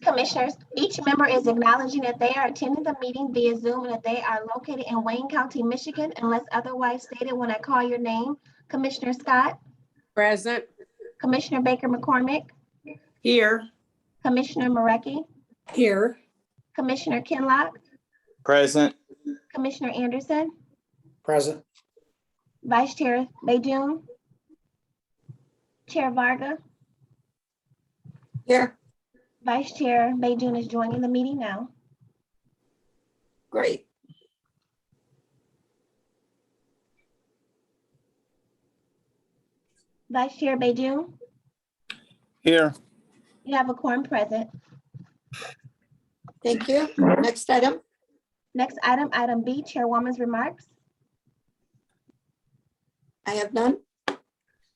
Commissioners, each member is acknowledging that they are attending the meeting via Zoom and that they are located in Wayne County, Michigan, unless otherwise stated when I call your name. Commissioner Scott, Present. Commissioner Baker McCormick, Here. Commissioner Marecki, Here. Commissioner Kinlock, Present. Commissioner Anderson, Present. Vice Chair Bejun, Chair Varga. Here. Vice Chair Bejun is joining the meeting now. Great. Vice Chair Bejun, Here. you have a quorum present. Thank you. Next item. Next item, item B, Chairwoman's remarks. I have none.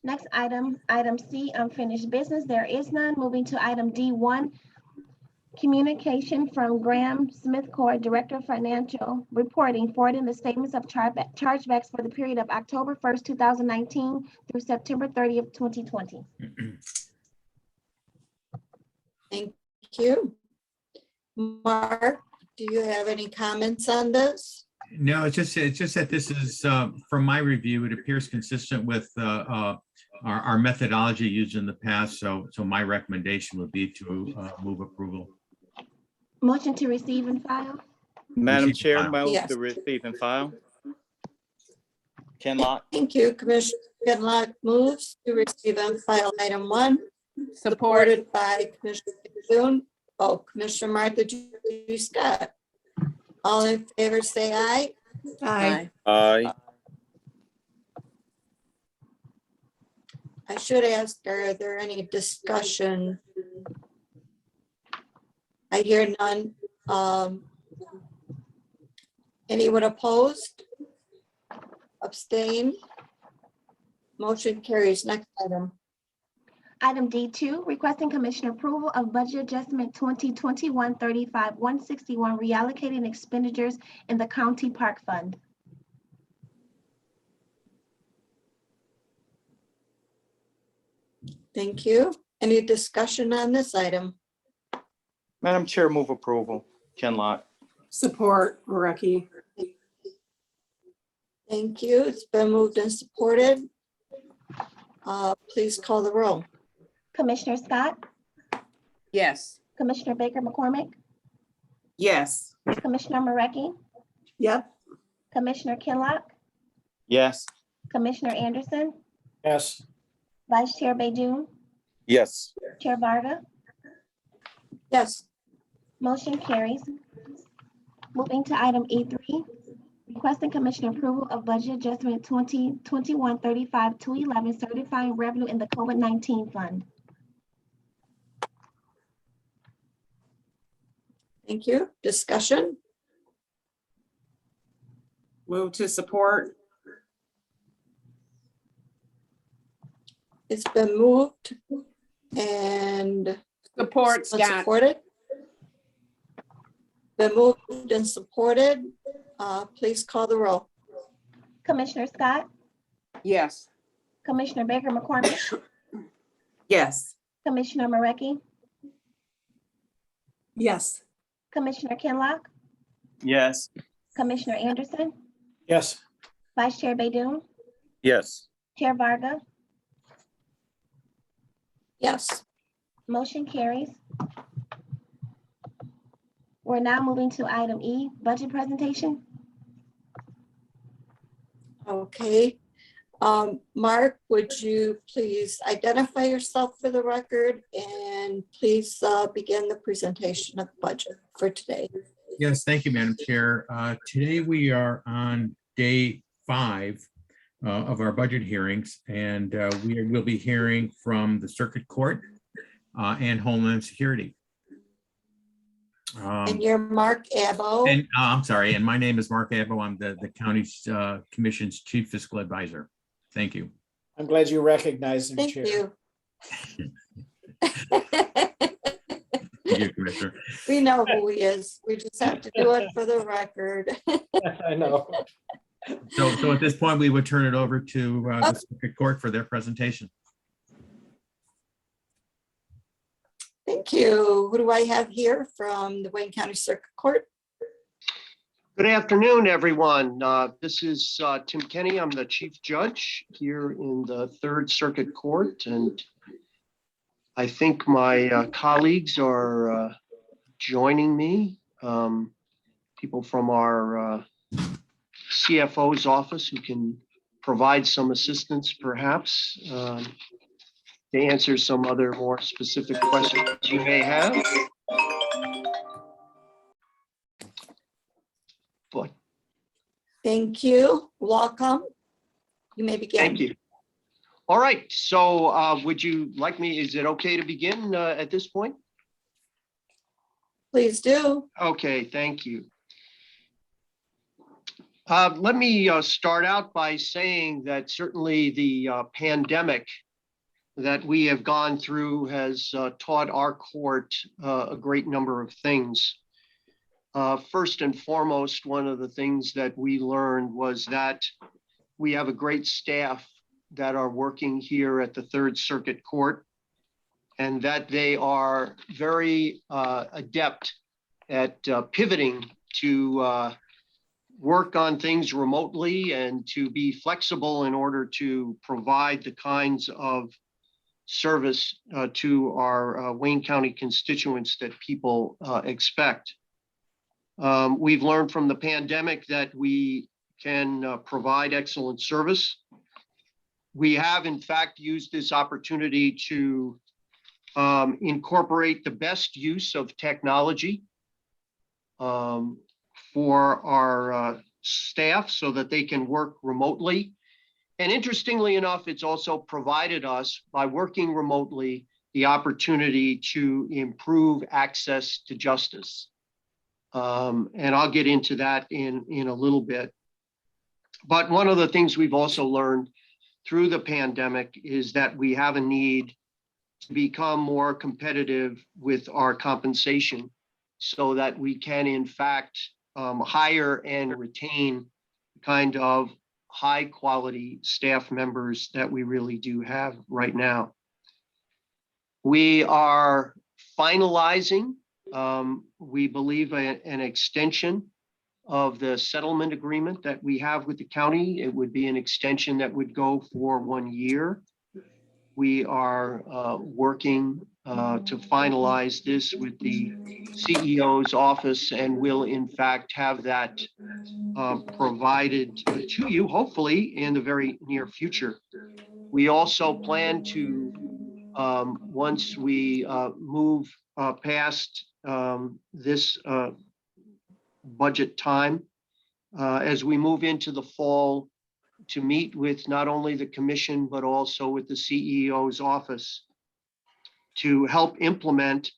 Next item, item C, unfinished business. There is none. Moving to item D1, communication from Graham Smith Court, Director of Financial Reporting, forwarding the statements of chargebacks for the period of October 1st, 2019 through September 30th, 2020. Thank you. Mark, do you have any comments on this? No, it's just that this is, from my review, it appears consistent with our methodology used in the past. So my recommendation would be to move approval. Motion to receive and file. Madam Receive Chair, and file. move Yes. to receive and file. Kinlock. Thank you. Commissioner Kinlock moves to receive and file item 1, Support. supported by Commissioner Boone. Oh, Commissioner Martha G. Scott. All in favor, say aye. Aye. Aye. I should ask, are there any discussion? I hear none. Anyone opposed? Abstain? Motion carries. Next item. Item D2, requesting Commissioner approval of budget adjustment 2021-35-161, reallocating expenditures in the County Park Fund. Thank you. Any discussion on this item? Madam Chair, move approval. Kinlock. Support. Marecki. Thank you. It's been moved and supported. Please call the roll. Commissioner Scott, Yes. Commissioner Baker McCormick, Yes. Commissioner Marecki, Yep. Commissioner Kinlock, Yes. Commissioner Anderson, Yes. Vice Chair Bejun, Yes. Chair Varga. Yes. Motion carries. Moving to item E3, requesting Commissioner approval of budget adjustment 2021-35-211, certifying revenue in the COVID-19 fund. Thank you. Discussion? Move to support. It's been moved and Support, Scott. supported. Been moved and supported. Please call the roll. Commissioner Scott, Yes. Commissioner Baker McCormick, Yes. Commissioner Marecki, Yes. Commissioner Kinlock, Yes. Commissioner Anderson, Yes. Vice Chair Bejun, Yes. Chair Varga. Yes. Motion carries. We're now moving to item E, budget presentation. Okay. Mark, would you please identify yourself for the record and please begin the presentation of the budget for today. Yes, thank you, Madam Chair. Today we are on day 5 of our budget hearings, and we will be hearing from the Circuit Court and Homeland Security. And you're Mark Abbo. And I'm sorry, and my name is Mark Abbo. I'm the county's commission's chief fiscal advisor. Thank you. I'm glad you recognized him, Thank Chair. you. Thank you, Commissioner. We know who he is. We just have to do it for the record. I know. So at this point, we would turn it over to the Circuit Court for their presentation. Thank you. Who do I have here from the Wayne County Circuit Court? Good afternoon, everyone. This is Tim Kenny. I'm the Chief Judge here in the Third Circuit Court, and I think my colleagues are joining me. People from our CFO's office who can provide some assistance, perhaps, to answer some other more specific questions you may have. But Thank you. Welcome. You may begin. thank you. All right, so would you like me, is it okay to begin at this point? Please do. Okay, thank you. Let me start out by saying that certainly the pandemic that we have gone through has taught our court a great number of things. First and foremost, one of the things that we learned was that we have a great staff that are working here at the Third Circuit Court, and that they are very adept at pivoting to work on things remotely and to be flexible in order to provide the kinds of service to our Wayne County constituents that people expect. We've learned from the pandemic that we can provide excellent service. We have, in fact, used this opportunity to incorporate the best use of technology for our staff so that they can work remotely. And interestingly enough, it's also provided us, by working remotely, the opportunity to improve access to justice. And I'll get into that in a little bit. But one of the things we've also learned through the pandemic is that we have a need to become more competitive with our compensation so that we can, in fact, hire and retain the kind of high quality staff members that we really do have right now. We are finalizing, we believe, an extension of the settlement agreement that we have with the county. It would be an extension that would go for 1 year. We are working to finalize this with the CEO's office, and will in fact have that provided to you, hopefully in the very near future. We also plan to, once we move past this budget time, as we move into the fall, to meet with not only the commission, but also with the CEO's office to help implement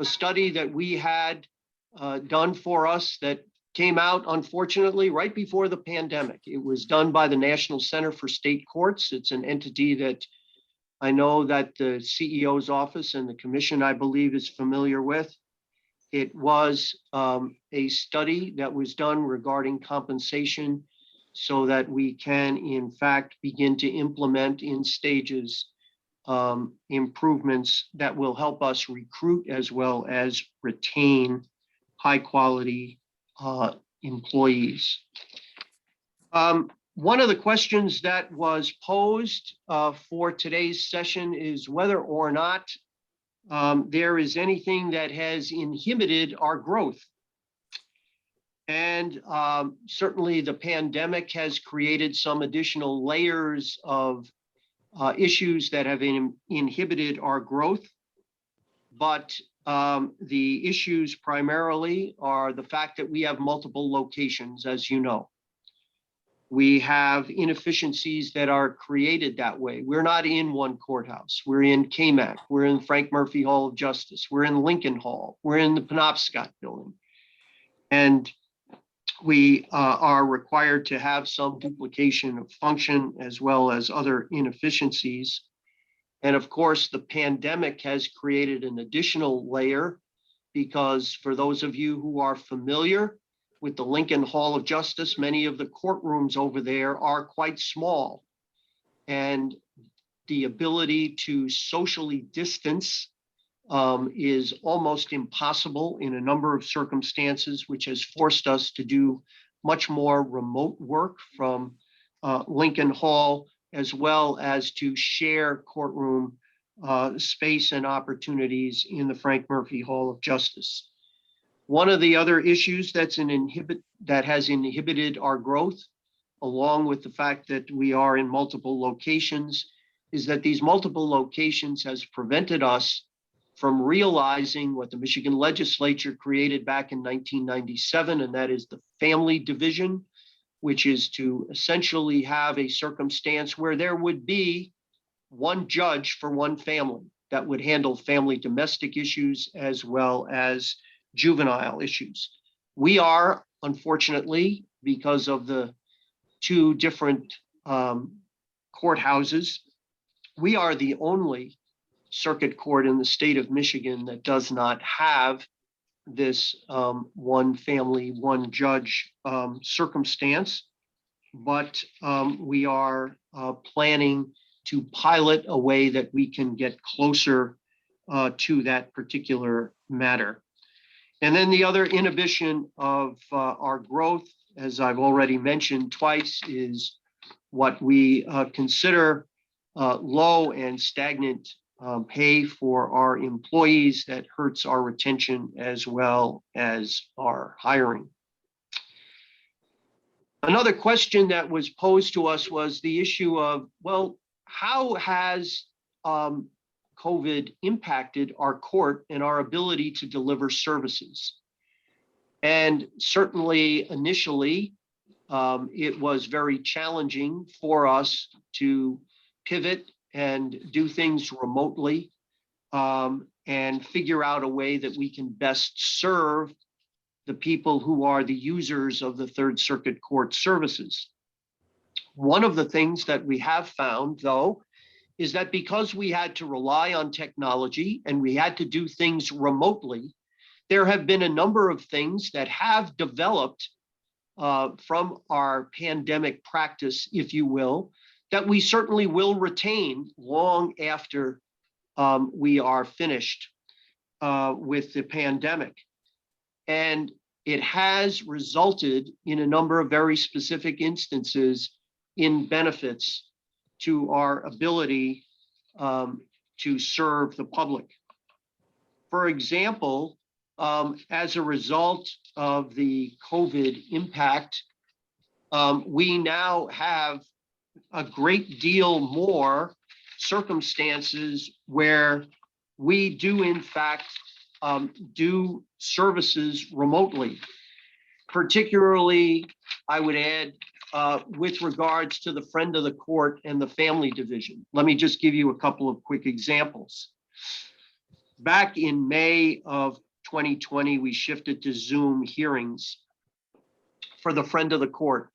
a study that we had done for us that came out, unfortunately, right before the pandemic. It was done by the National Center for State Courts. It's an entity that I know that the CEO's office and the commission, I believe, is familiar with. It was a study that was done regarding compensation so that we can, in fact, begin to implement in stages improvements that will help us recruit as well as retain high quality employees. One of the questions that was posed for today's session is whether or not there is anything that has inhibited our growth. And certainly the pandemic has created some additional layers of issues that have inhibited our growth. But the issues primarily are the fact that we have multiple locations, as you know. We have inefficiencies that are created that way. We're not in one courthouse. We're in KMAC. We're in Frank Murphy Hall of Justice. We're in Lincoln Hall. We're in the Penobscot building. And we are required to have some duplication of function as well as other inefficiencies. And of course, the pandemic has created an additional layer because for those of you who are familiar with the Lincoln Hall of Justice, many of the courtrooms over there are quite small. And the ability to socially distance is almost impossible in a number of circumstances, which has forced us to do much more remote work from Lincoln Hall, as well as to share courtroom space and opportunities in the Frank Murphy Hall of Justice. One of the other issues that has inhibited our growth, along with the fact that we are in multiple locations, is that these multiple locations has prevented us from realizing what the Michigan legislature created back in 1997, and that is the family division, which is to essentially have a circumstance where there would be one judge for one family that would handle family domestic issues as well as juvenile issues. We are, unfortunately, because of the two different courthouses, we are the only circuit court in the state of Michigan that does not have this one family, one judge circumstance. But we are planning to pilot a way that we can get closer to that particular matter. And then the other inhibition of our growth, as I've already mentioned twice, is what we consider low and stagnant pay for our employees that hurts our retention as well as our hiring. Another question that was posed to us was the issue of, well, how has COVID impacted our court and our ability to deliver services? And certainly initially, it was very challenging for us to pivot and do things remotely and figure out a way that we can best serve the people who are the users of the Third Circuit Court services. One of the things that we have found, though, is that because we had to rely on technology and we had to do things remotely, there have been a number of things that have developed from our pandemic practice, if you will, that we certainly will retain long after we are finished with the pandemic. And it has resulted in a number of very specific instances in benefits to our ability to serve the public. For example, as a result of the COVID impact, we now have a great deal more circumstances where we do, in fact, do services remotely. Particularly, I would add, with regards to the friend of the court and the family division. Let me just give you a couple of quick examples. Back in May of 2020, we shifted to Zoom hearings for the friend of the court.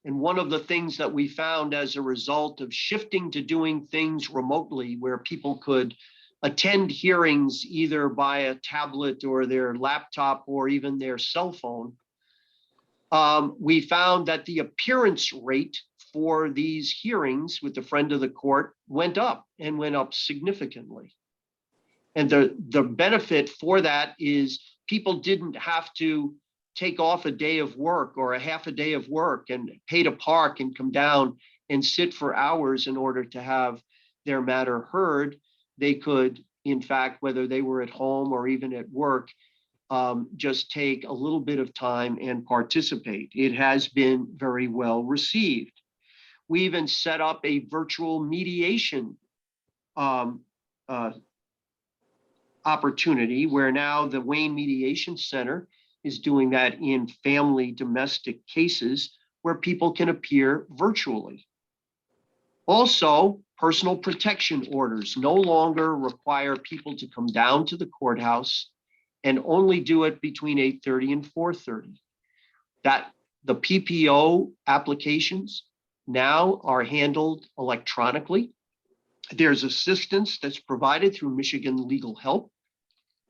And one of the things that we found as a result of shifting to doing things remotely, where people could attend hearings either by a tablet or their laptop or even their cell phone, we found that the appearance rate for these hearings with the friend of the court went up and went up significantly. And the benefit for that is people didn't have to take off a day of work or a half a day of work and pay to park and come down and sit for hours in order to have their matter heard. They could, in fact, whether they were at home or even at work, just take a little bit of time and participate. It has been very well received. We even set up a virtual mediation opportunity where now the Wayne Mediation Center is doing that in family domestic cases where people can appear virtually. Also, personal protection orders no longer require people to come down to the courthouse and only do it between 8:30 and 4:30. That the PPO applications now are handled electronically. There's assistance that's provided through Michigan Legal Help.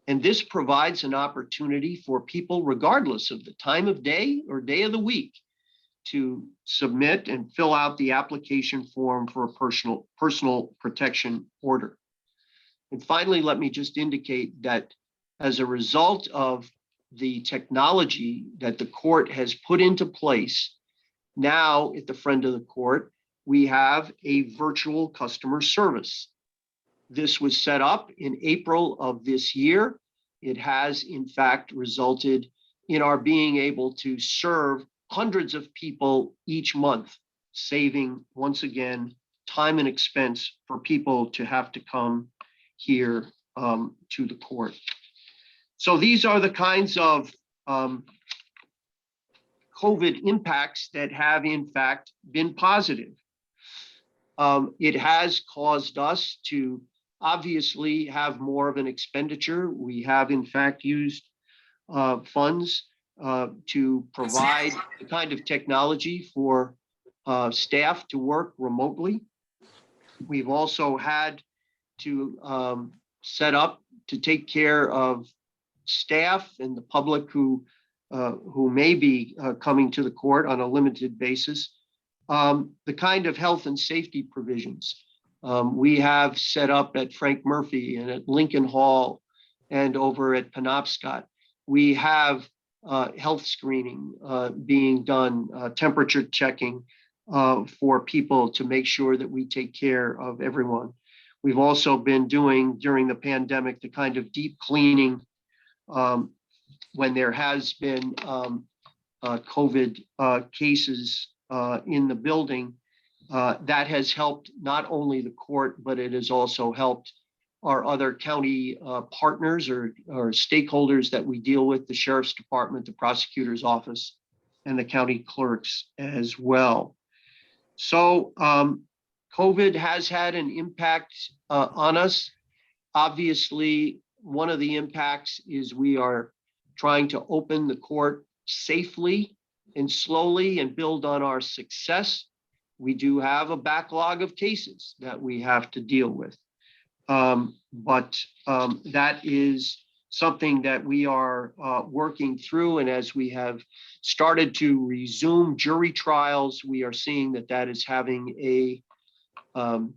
And this provides an opportunity for people, regardless of the time of day or day of the week, to submit and fill out the application form for a personal protection order. And finally, let me just indicate that as a result of the technology that the court has put into place, now at the front of the court, we have a virtual customer service. This was set up in April of this year. It has, in fact, resulted in our being able to serve hundreds of people each month, saving, once again, time and expense for people to have to come here to the court. So these are the kinds of COVID impacts that have, in fact, been positive. It has caused us to obviously have more of an expenditure. We have, in fact, used funds to provide the kind of technology for staff to work remotely. We've also had to set up to take care of staff and the public who may be coming to the court on a limited basis. The kind of health and safety provisions we have set up at Frank Murphy and at Lincoln Hall and over at Penobscot. We have health screening being done, temperature checking for people to make sure that we take care of everyone. We've also been doing during the pandemic the kind of deep cleaning when there has been COVID cases in the building. That has helped not only the court, but it has also helped our other county partners or stakeholders that we deal with, the sheriff's department, the prosecutor's office, and the county clerks as well. So COVID has had an impact on us. Obviously, one of the impacts is we are trying to open the court safely and slowly and build on our success. We do have a backlog of cases that we have to deal with. But that is something that we are working through. And as we have started to resume jury trials, we are seeing that that is having an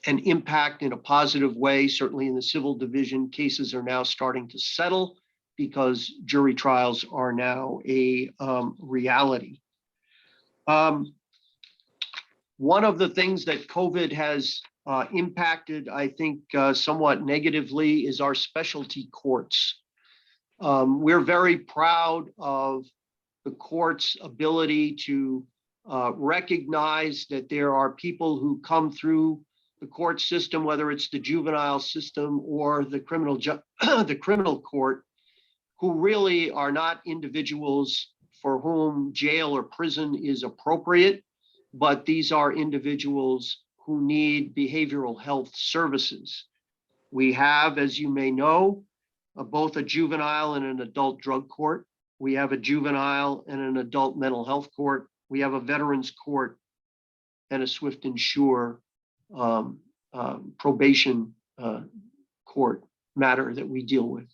impact in a positive way. Certainly in the civil division, cases are now starting to settle because jury trials are now a reality. One of the things that COVID has impacted, I think, somewhat negatively is our specialty courts. We're very proud of the court's ability to recognize that there are people who come through the court system, whether it's the juvenile system or the criminal court, who really are not individuals for whom jail or prison is appropriate, but these are individuals who need behavioral health services. We have, as you may know, both a juvenile and an adult drug court. We have a juvenile and an adult mental health court. We have a veterans court and a swift and sure probation court matter that we deal with.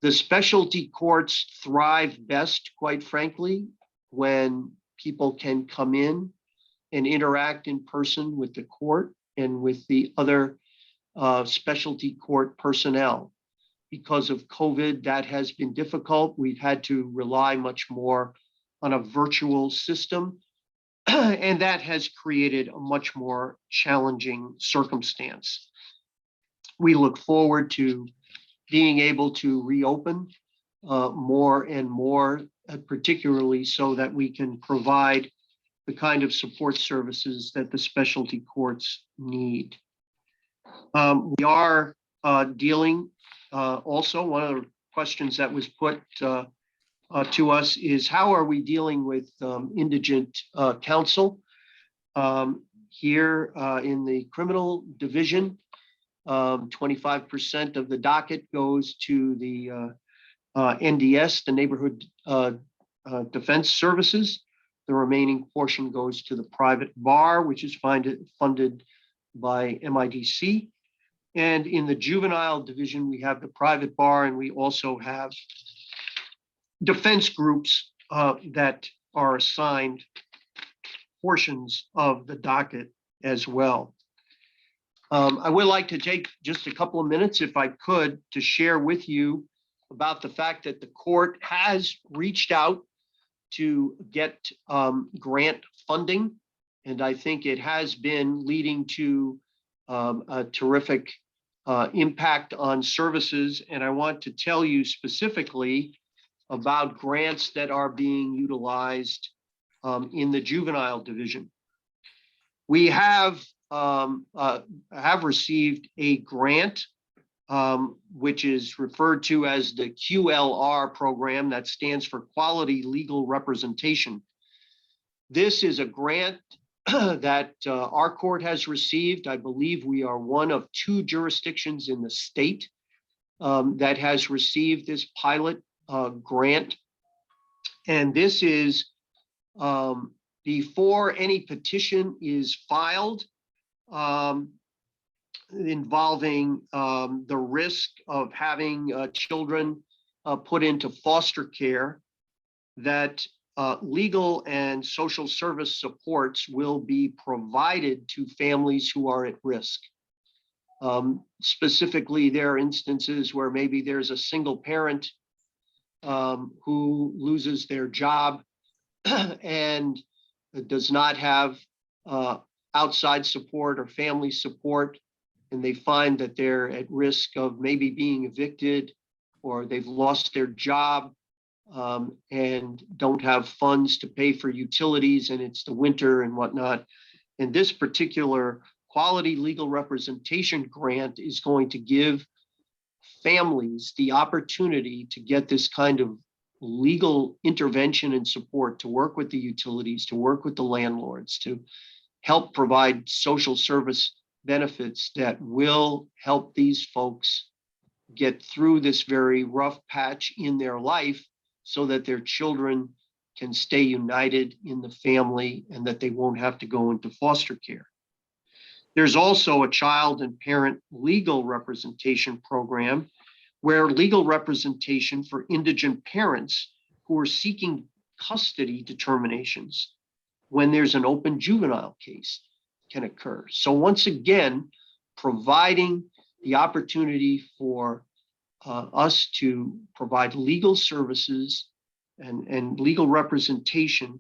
The specialty courts thrive best, quite frankly, when people can come in and interact in person with the court and with the other specialty court personnel. Because of COVID, that has been difficult. We've had to rely much more on a virtual system, and that has created a much more challenging circumstance. We look forward to being able to reopen more and more, particularly so that we can provide the kind of support services that the specialty courts need. We are dealing also, one of the questions that was put to us is how are we dealing with indigent counsel? Here in the criminal division, 25% of the docket goes to the NDS, the Neighborhood Defense Services. The remaining portion goes to the private bar, which is funded by MIDC. And in the juvenile division, we have the private bar, and we also have defense groups that are assigned portions of the docket as well. I would like to take just a couple of minutes, if I could, to share with you about the fact that the court has reached out to get grant funding. And I think it has been leading to a terrific impact on services. And I want to tell you specifically about grants that are being utilized in the juvenile division. We have received a grant, which is referred to as the QLR program, that stands for Quality Legal Representation. This is a grant that our court has received. I believe we are one of 2 jurisdictions in the state that has received this pilot grant. And this is before any petition is filed involving the risk of having children put into foster care, that legal and social service supports will be provided to families who are at risk. Specifically, there are instances where maybe there's a single parent who loses their job and does not have outside support or family support, and they find that they're at risk of maybe being evicted, or they've lost their job and don't have funds to pay for utilities, and it's the winter and whatnot. And this particular Quality Legal Representation grant is going to give families the opportunity to get this kind of legal intervention and support, to work with the utilities, to work with the landlords, to help provide social service benefits that will help these folks get through this very rough patch in their life, so that their children can stay united in the family and that they won't have to go into foster care. There's also a child and parent legal representation program, where legal representation for indigent parents who are seeking custody determinations when there's an open juvenile case can occur. So once again, providing the opportunity for us to provide legal services and legal representation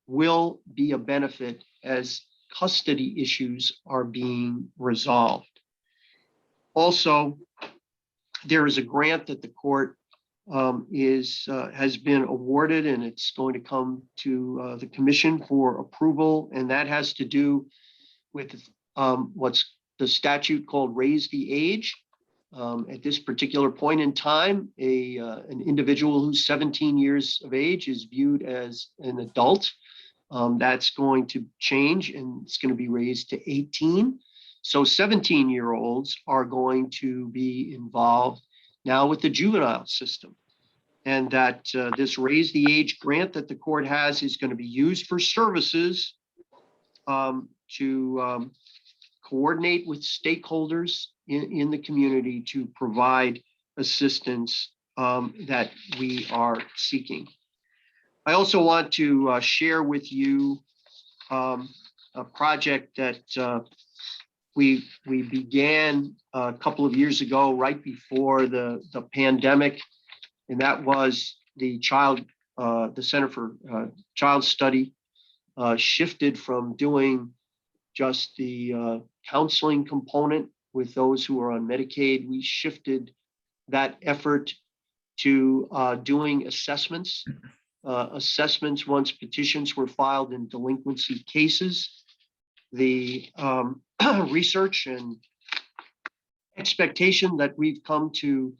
will be a benefit as custody issues are being resolved. Also, there is a grant that the court has been awarded, and it's going to come to the commission for approval, and that has to do with what's the statute called Raise the Age. At this particular point in time, an individual who's 17 years of age is viewed as an adult. That's going to change, and it's going to be raised to 18. So 17-year-olds are going to be involved now with the juvenile system. And that this Raise the Age grant that the court has is going to be used for services to coordinate with stakeholders in the community to provide assistance that we are seeking. I also want to share with you a project that we began a couple of years ago, right before the pandemic, and that was the Center for Child Study shifted from doing just the counseling component with those who are on Medicaid. We shifted that effort to doing assessments. Assessments once petitions were filed in delinquency cases. The research and expectation that we've come to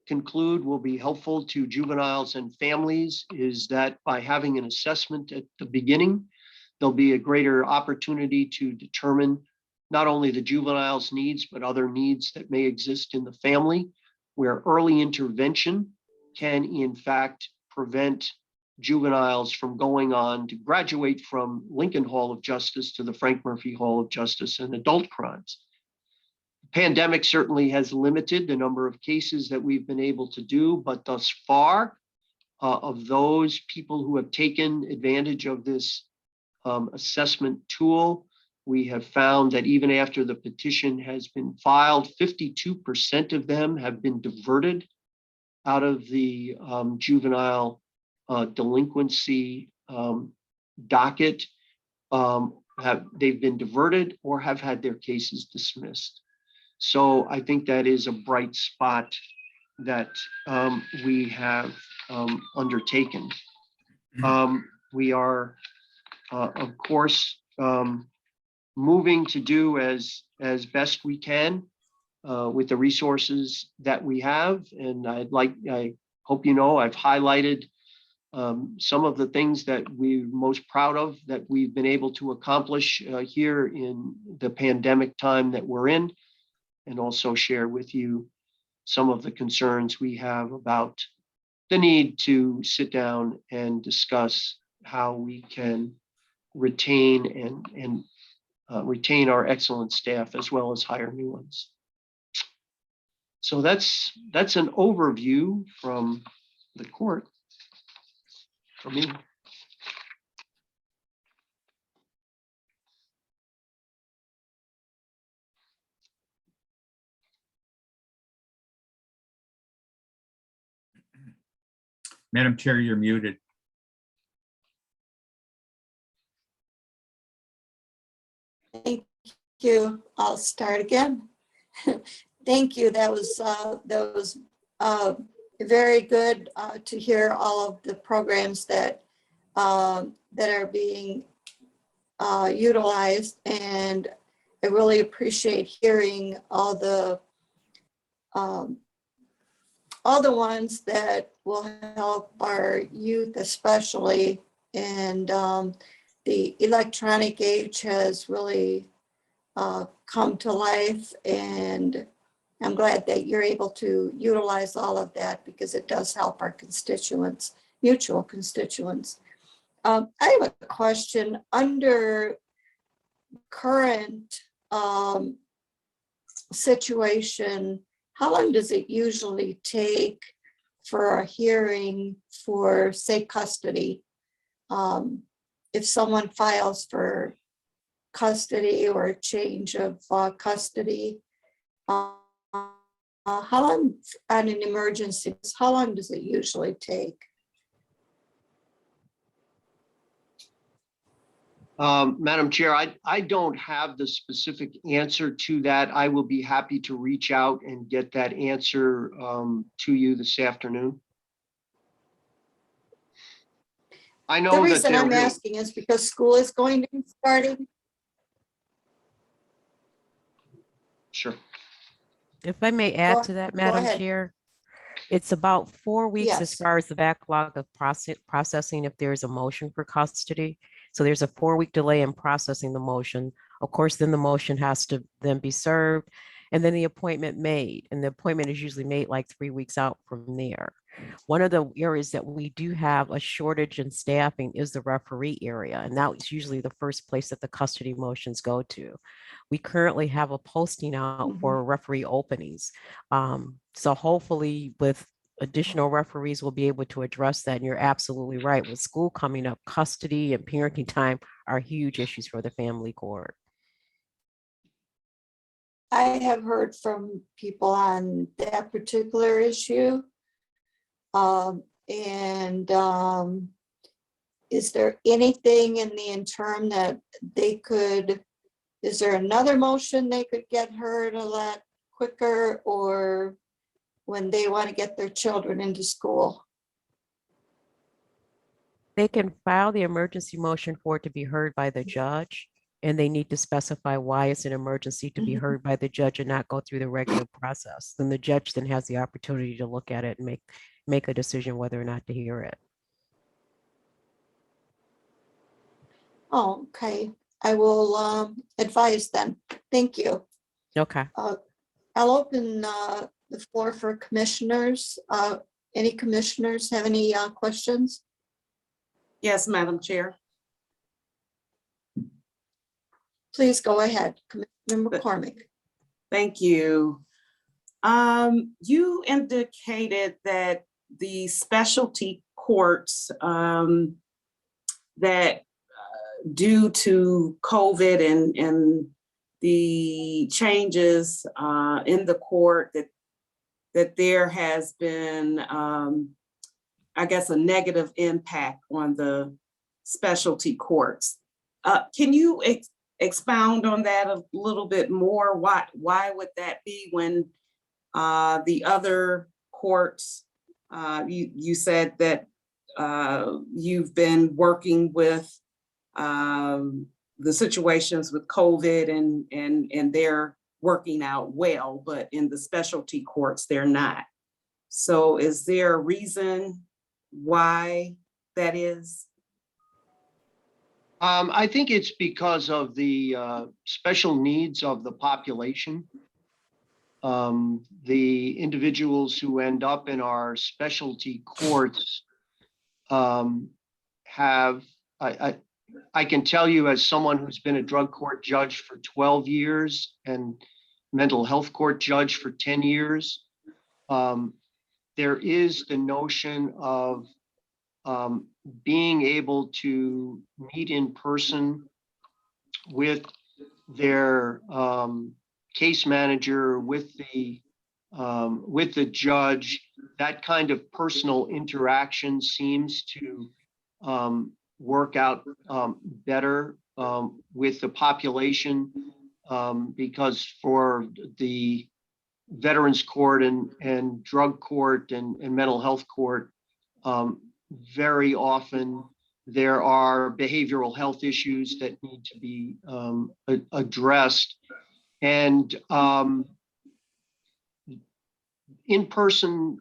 conclude will be helpful to juveniles and families is that by having an assessment at the beginning, there'll be a greater opportunity to determine not only the juvenile's needs, but other needs that may exist in the family, where early intervention can in fact prevent juveniles from going on to graduate from Lincoln Hall of Justice to the Frank Murphy Hall of Justice and adult crimes. The pandemic certainly has limited the number of cases that we've been able to do, but thus far, of those people who have taken advantage of this assessment tool, We have found that even after the petition has been filed, 52% of them have been diverted out of the juvenile delinquency docket. They've been diverted or have had their cases dismissed. So I think that is a bright spot that we have undertaken. We are, of course, moving to do as best we can with the resources that we have. And I hope you know, I've highlighted some of the things that we're most proud of that we've been able to accomplish here in the pandemic time that we're in, and also share with you some of the concerns we have about the need to sit down and discuss how we can retain and retain our excellent staff as well as hire new ones. So that's an overview from the court for me. Madam Chair, you're muted. Thank you. I'll start again. Thank you. That was very good to hear all of the programs that are being utilized, and I really appreciate hearing all the ones that will help our youth, especially. And the electronic age has really come to life, and I'm glad that you're able to utilize all of that because it does help our constituents, mutual constituents. I have a question. Under current situation, how long does it usually take for a hearing for, say, custody? If someone files for custody or a change of custody, how long on an emergency, how long does it usually take? Madam Chair, I don't have the specific answer to that. I will be happy to reach out and get that answer to you this afternoon. I know The that reason I'm asking is because school is going to be starting. Sure. If I may add to that, Madam ahead. Chair, it's about 4 weeks as Yes. far as the backlog of processing if there's a motion for custody. So there's a 4-week delay in processing the motion. Of course, then the motion has to then be served and then the appointment made. And the appointment is usually made like 3 weeks out from there. One of the areas that we do have a shortage in staffing is the referee area. And that's usually the first place that the custody motions go to. We currently have a posting out for referee openings. So hopefully with additional referees, we'll be able to address that. And you're absolutely right. With school coming up, custody and parenting time are huge issues for the family court. I have heard from people on that particular issue. Is there anything in the interim that they could, is there another motion they could get heard a lot quicker, or when they want to get their children into school? They can file the emergency motion for it to be heard by the judge, and they need to specify why it's an emergency to be heard by the judge and not go through the regular process. Then the judge then has the opportunity to look at it and make a decision whether or not to hear it. Oh, okay. I will advise them. Thank you. Okay. I'll open the floor for commissioners. Any commissioners have any questions? Yes, Madam Chair. Please go ahead, Commissioner McCormick. Thank you. You indicated that the specialty courts that due to COVID and the changes in the court that there has been, I guess, a negative impact on the specialty courts. Can you expound on that a little bit more? Why would that be when the other courts, you said that you've been working with the situations with COVID and they're working out well, but in the specialty courts, they're not. So is there a reason why that is? I think it's because of the special needs of the population. The individuals who end up in our specialty courts have, I can tell you as someone who's been a drug court judge for 12 years and mental health court judge for 10 years, there is the notion of being able to meet in person with their case manager, with the judge. That kind of personal interaction seems to work out better with the population, because for the Veterans Court and Drug Court and Mental Health Court, very often there are behavioral health issues that need to be addressed. And in person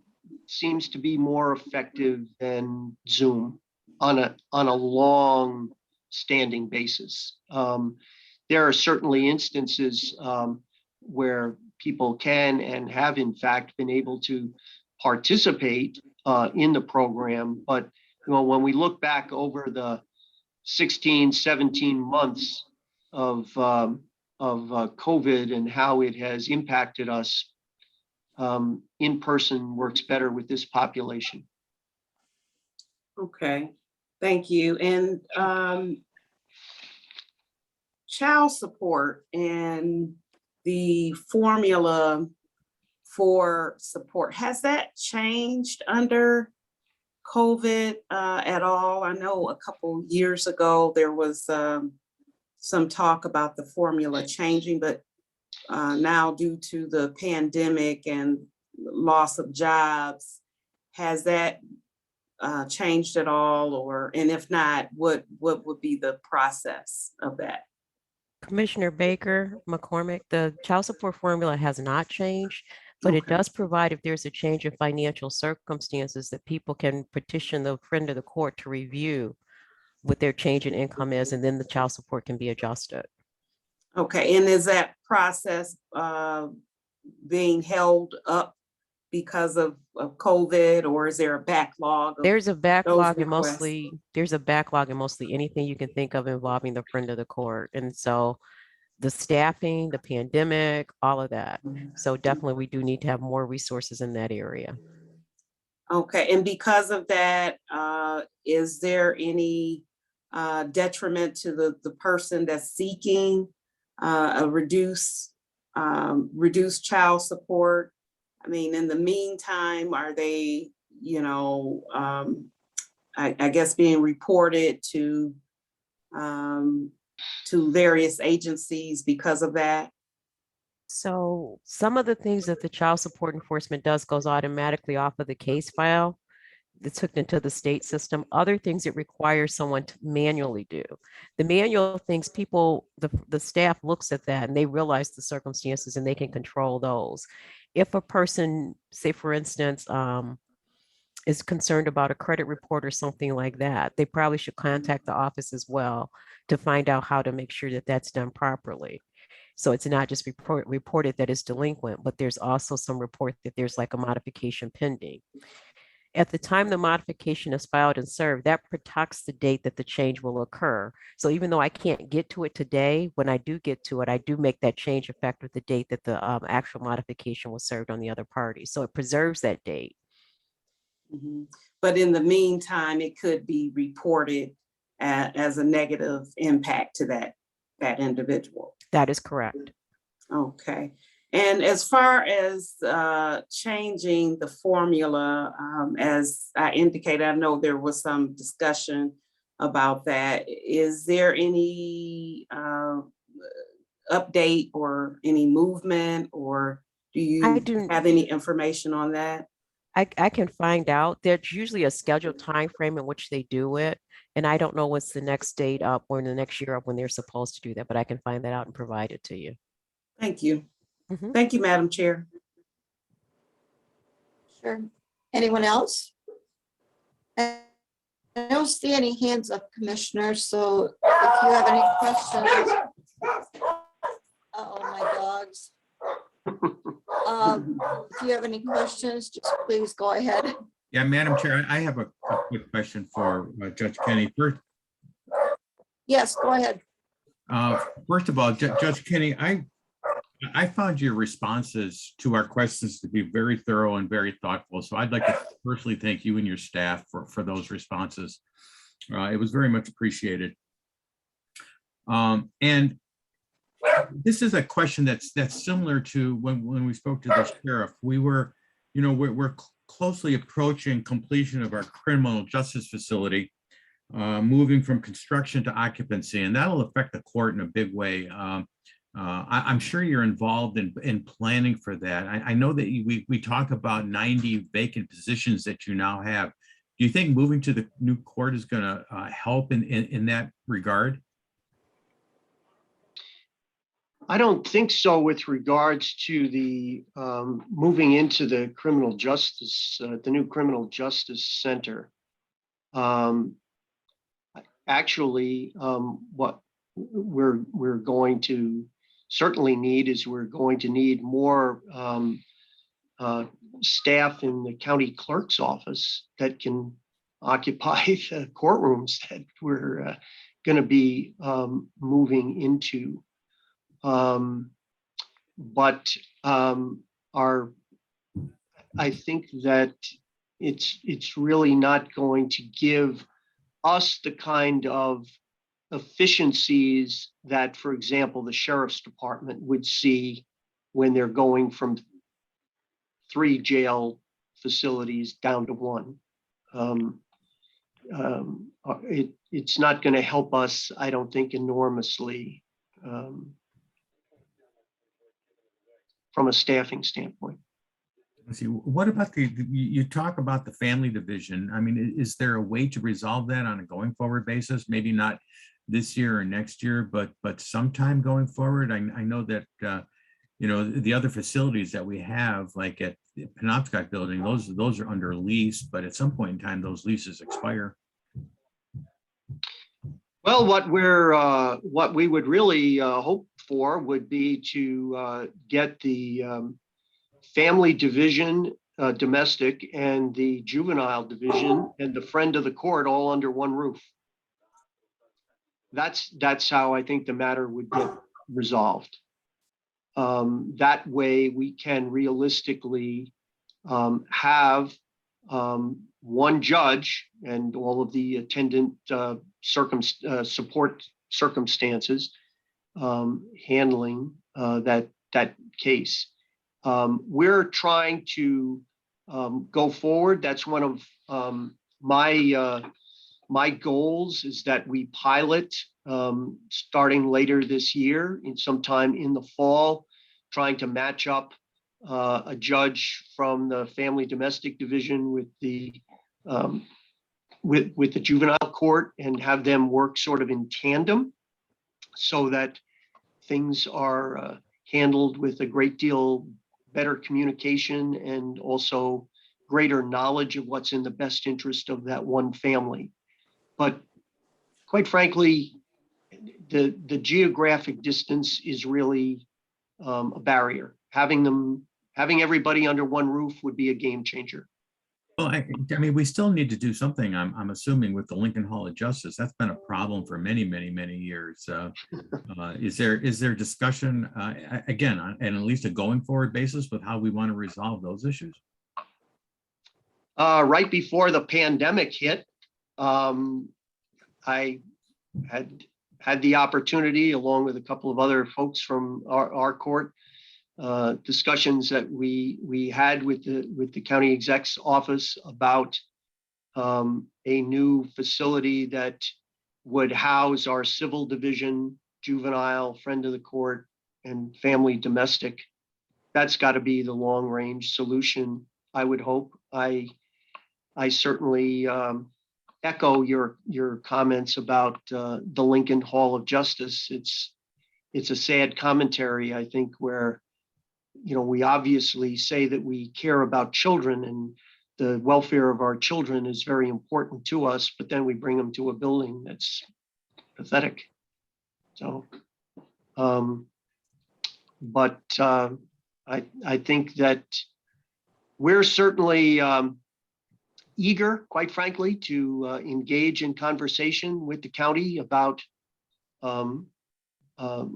seems to be more effective than Zoom on a long standing basis. There are certainly instances where people can and have in fact been able to participate in the program. But when we look back over the 16, 17 months of COVID and how it has impacted us, in person works better with this population. Okay, thank you. And child support and the formula for support, has that changed under COVID at all? I know a couple years ago there was some talk about the formula changing, but now due to the pandemic and loss of jobs, has that changed at all? Or, and if not, what would be the process of that? Commissioner Baker, McCormick, the child support formula has not changed, but it Okay. does provide, if there's a change in financial circumstances, that people can petition the friend of the court to review what their change in income is, and then the child support can be adjusted. Okay, and is that process being held up because of COVID, or is there a backlog of There's a backlog in requests? mostly anything you can think of involving the friend of the court. And so the staffing, the pandemic, all of that. So definitely we do need to have more resources in that area. Okay, and because of that, is there any detriment to the person that's seeking a reduced child support? I mean, in the meantime, are they, I guess being reported to various agencies because of that? So some of the things that the child support enforcement does goes automatically off of the case file that's hooked into the state system. Other things it requires someone to manually do. The manual things, the staff looks at that and they realize the circumstances and they can control those. If a person, say for instance, is concerned about a credit report or something like that, they probably should contact the office as well to find out how to make sure that that's done properly. So it's not just reported that it's delinquent, but there's also some report that there's like a modification pending. At the time the modification is filed and served, that protects the date that the change will occur. So even though I can't get to it today, when I do get to it, I do make that change effective the date that the actual modification was served on the other party. So it preserves that date. Mhm. But in the meantime, it could be reported as a negative impact to that individual. That is correct. Okay. And as far as changing the formula, as I indicated, I know there was some discussion about that. Is there any update or any movement, or do I you do. have any information on that? I can find out. There's usually a scheduled time frame in which they do it. And I don't know what's the next date up or in the next year up when they're supposed to do that, but I can find that out and provide it to you. Thank you. Mhm. Thank you, Madam Chair. Sure. Anyone else? I don't see any hands up, Commissioner, so if you have any questions. Uh-oh, my dogs. If you have any questions, just please go ahead. Yeah, Madam Chair, I have a quick question for Judge Kenny. Yes, go ahead. First of all, Judge Kenny, I found your responses to our questions to be very thorough and very thoughtful. So I'd like to personally thank you and your staff for those responses. It was very much appreciated. And this is a question that's similar to when we spoke to the sheriff. We're closely approaching completion of our criminal justice facility, moving from construction to occupancy, and that'll affect the court in a big way. I'm sure you're involved in planning for that. I know that we talk about 90 vacant positions that you now have. Do you think moving to the new court is going to help in that regard? I don't think so with regards to the moving into the criminal justice, the new criminal justice center. Actually, what we're going to certainly need is we're going to need more staff in the county clerk's office that can occupy the courtrooms that we're going to be moving into. But I think that it's really not going to give us the kind of efficiencies that, for example, the sheriff's department would see when they're going from 3 jail facilities down to 1. It's not going to help us, I don't think, enormously from a staffing standpoint. Let's see, what about you talk about the family division. I mean, is there a way to resolve that on a going forward basis? Maybe not this year or next year, but sometime going forward. I know that, the other facilities that we have, like at the Penobscot building, those are under lease, but at some point in time, those leases expire. Well, what we would really hope for would be to get the family division, domestic, and the juvenile division and the friend of the court all under one roof. That's how I think the matter would get resolved. That way we can realistically have one judge and all of the attendant support circumstances handling that case. We're trying to go forward. That's one of my goals, is that we pilot starting later this year, in sometime in the fall, trying to match up a judge from the family domestic division with the juvenile court, and have them work sort of in tandem so that things are handled with a great deal better communication and also greater knowledge of what's in the best interest of that one family. But quite frankly, the geographic distance is really a barrier. Having everybody under one roof would be a game changer. Well, I mean, we still need to do something, I'm assuming, with the Lincoln Hall of Justice. That's been a problem for many, many, many years. Is there discussion, again, on at least a going forward basis with how we want to resolve those issues? Right before the pandemic hit, I had the opportunity, along with a couple of other folks from our court, discussions that we had with the county exec's office about a new facility that would house our civil division, juvenile, friend of the court, and family domestic. That's got to be the long range solution, I would hope. I certainly echo your comments about the Lincoln Hall of Justice. It's a sad commentary, I think, where, you know, we obviously say that we care about children and the welfare of our children is very important to us, but then we bring them to a building that's pathetic. So, I think that we're certainly eager, quite frankly, to engage in conversation with the county about a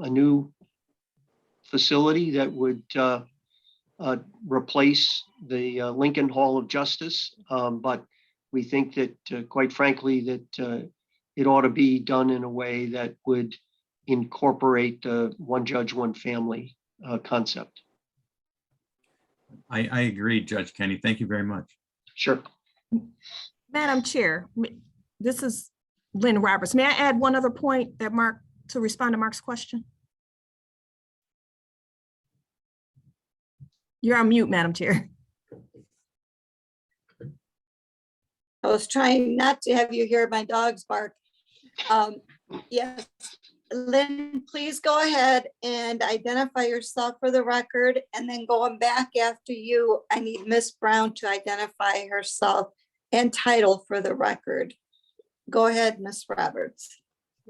new facility that would replace the Lincoln Hall of Justice. But we think that, quite frankly, that it ought to be done in a way that would incorporate the one judge, one family concept. I agree, Judge Kenny. Thank you very much. Sure. Madam Chair, this is Lynn Roberts. May I add one other point that to respond to Mark's question? You're on mute, Madam Chair. I was trying not to have you hear my dogs bark. Yes, Lynn, please go ahead and identify yourself for the record, and then going back after you, I need Miss Brown to identify herself and title for the record. Go ahead, Miss Roberts.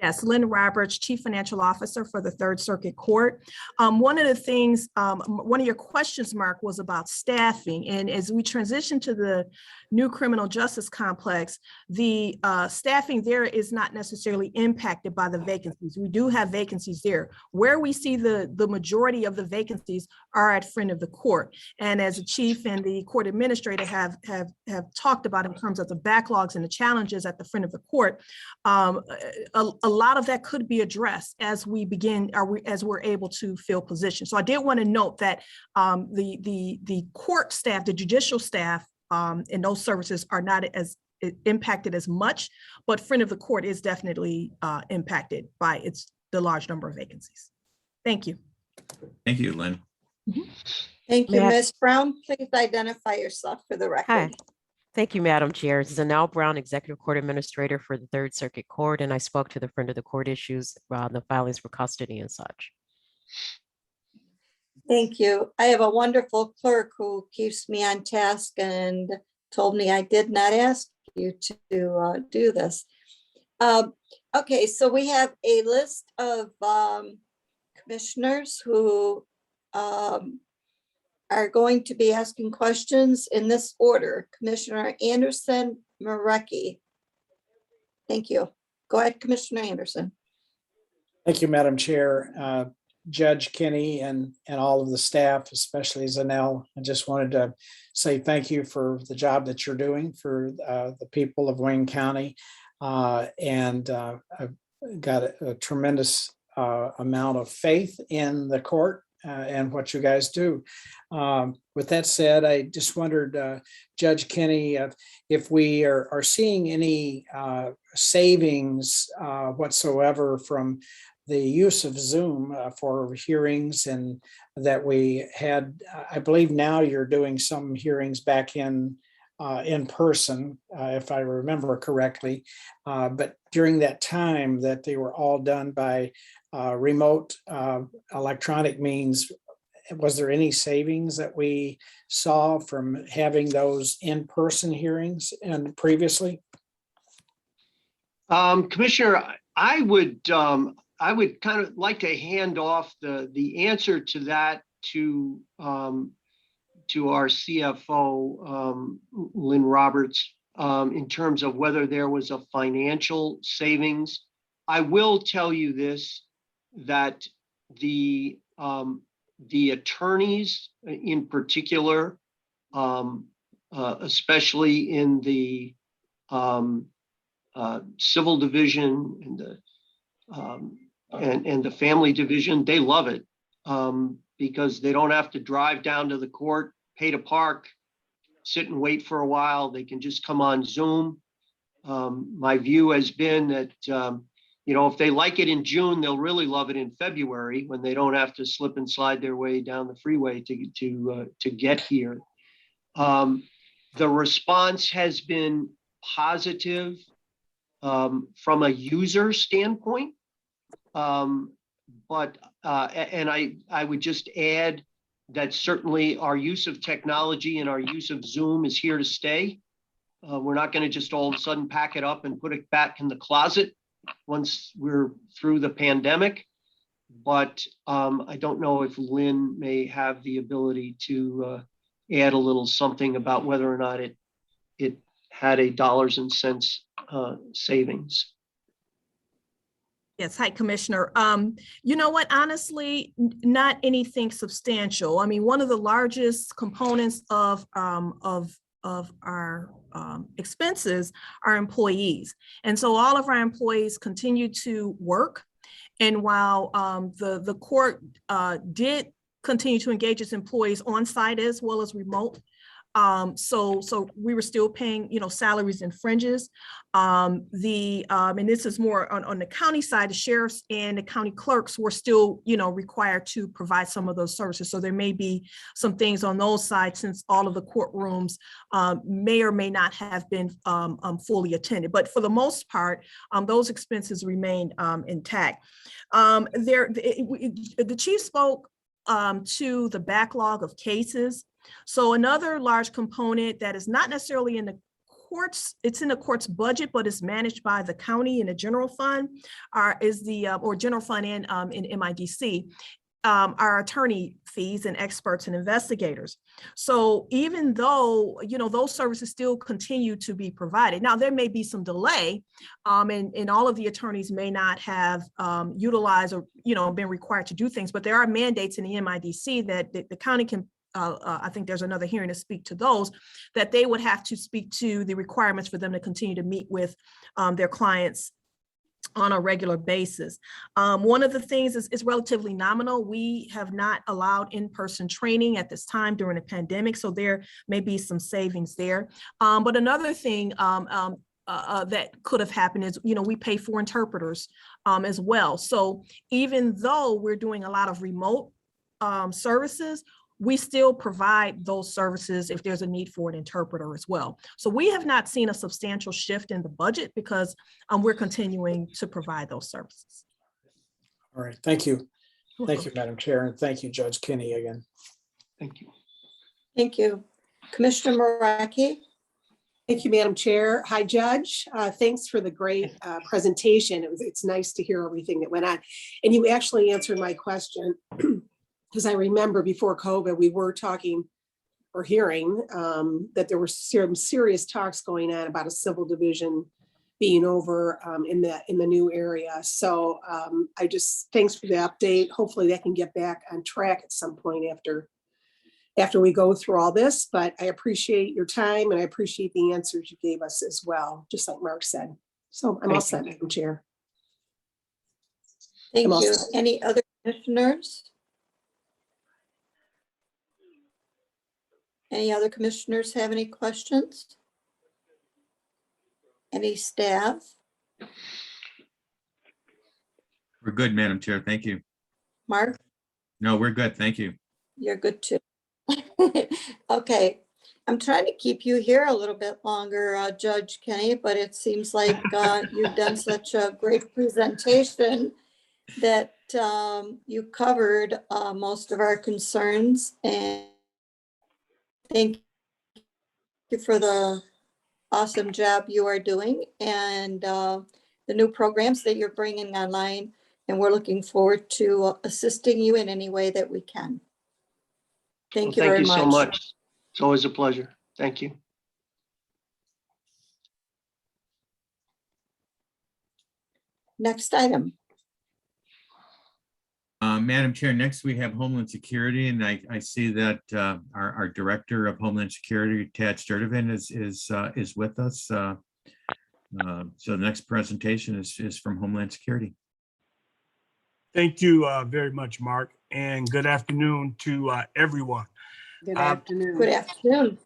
Yes, Lynn Roberts, Chief Financial Officer for the Third Circuit Court. One of the things, one of your questions, Mark, was about staffing. And as we transition to the new criminal justice complex, the staffing there is not necessarily impacted by the vacancies. We do have vacancies there. Where we see the majority of the vacancies are at friend of the court. And as the chief and the court administrator have talked about in terms of the backlogs and the challenges at the friend of the court, a lot of that could be addressed as we begin, as we're able to fill positions. So I did want to note that the court staff, the judicial staff in those services are not as impacted as much, but friend of the court is definitely impacted by the large number of vacancies. Thank you. Thank you, Lynn. Thank you, May I- Miss Brown. Please identify yourself for the record. Hi. Thank you, Madam Chair. Zanelle Brown, Executive Court Administrator for the Third Circuit Court, and I spoke to the friend of the court issues, the filings for custody and such. Thank you. I have a wonderful clerk who keeps me on task and told me I did not ask you to do this. Okay, so we have a list of commissioners who are going to be asking questions in this order. Commissioner Anderson, Marecki. Thank you. Go ahead, Commissioner Anderson. Thank you, Madam Chair. Judge Kenny and all of the staff, especially Zanelle, I just wanted to say thank you for the job that you're doing for the people of Wayne County. And I've got a tremendous amount of faith in the court and what you guys do. With that said, I just wondered, Judge Kenny, if we are seeing any savings whatsoever from the use of Zoom for hearings, and that we had, I believe now you're doing some hearings back in person, if I remember correctly. But during that time that they were all done by remote electronic means, was there any savings that we saw from having those in-person hearings and previously? Commissioner, I would kind of like to hand off the answer to that to our CFO, Lynn Roberts, in terms of whether there was a financial savings. I will tell you this, that the attorneys in particular, especially in the civil division and the And the family division, they love it because they don't have to drive down to the court, pay to park, sit and wait for a while. They can just come on Zoom. My view has been that, if they like it in June, they'll really love it in February when they don't have to slip and slide their way down the freeway to get here. The response has been positive from a user standpoint. But I would just add that certainly our use of technology and our use of Zoom is here to stay. We're not going to just all of a sudden pack it up and put it back in the closet once we're through the pandemic. But I don't know if Lynn may have the ability to add a little something about whether or not it had a dollars and cents savings. Yes, hi, Commissioner. You know what, honestly, not anything substantial. I mean, one of the largest components of our expenses are employees. And so all of our employees continue to work. And while the court did continue to engage its employees on site as well as remote, so we were still paying, salaries and fringes. And this is more on the county side, the sheriffs and the county clerks were still, required to provide some of those services. So there may be some things on those sides since all of the courtrooms may or may not have been fully attended. But for the most part, those expenses remained intact. The chief spoke to the backlog of cases. So another large component that is not necessarily in the courts, it's in the court's budget, but it's managed by the county in the general fund, or general fund in MIDC, our attorney fees and experts and investigators. So even though, those services still continue to be provided, now there may be some delay and all of the attorneys may not have utilized or, been required to do things, but there are mandates in the MIDC that the county can I think there's another hearing to speak to those, that they would have to speak to the requirements for them to continue to meet with their clients on a regular basis. One of the things is relatively nominal. We have not allowed in-person training at this time during the pandemic, so there may be some savings there. But another thing that could have happened is, we pay for interpreters as well. So even though we're doing a lot of remote services, we still provide those services if there's a need for an interpreter as well. So we have not seen a substantial shift in the budget because we're continuing to provide those services. All right, thank you. Thank you, Madam Chair, and thank you, Judge Kinney, again. Thank you. Thank you. Commissioner Moraki? Thank you, Madam Chair. Hi, Judge. Thanks for the great presentation. It's nice to hear everything that went on. And you actually answered my question. Because I remember before COVID, we were talking or hearing that there were some serious talks going on about a civil division being over in the new area. So thanks for the update. Hopefully that can get back on track at some point after we go through all this. But I appreciate your time and I appreciate the answers you gave us as well, just like Mark said. So I'm all set, Madam Chair. Thank you. Any other commissioners? Any other commissioners have any questions? Any staff? We're good, Madam Chair. Thank you. Mark? No, we're good. Thank you. You're good too. Okay, I'm trying to keep you here a little bit longer, Judge Kinney, but it seems like you've done such a great presentation that you covered most of our concerns, and thank you for the awesome job you are doing and the new programs that you're bringing online. And we're looking forward to assisting you in any way that we can. Thank you very much. Thank you so much. It's always a pleasure. Thank you. Next item. Madam Chair, next we have Homeland Security, and I see that our Director of Homeland Security, Tad Sturdivant, is with us. So the next presentation is from Homeland Security. Thank you very much, Mark, and good afternoon to everyone. Good Good afternoon. Good afternoon.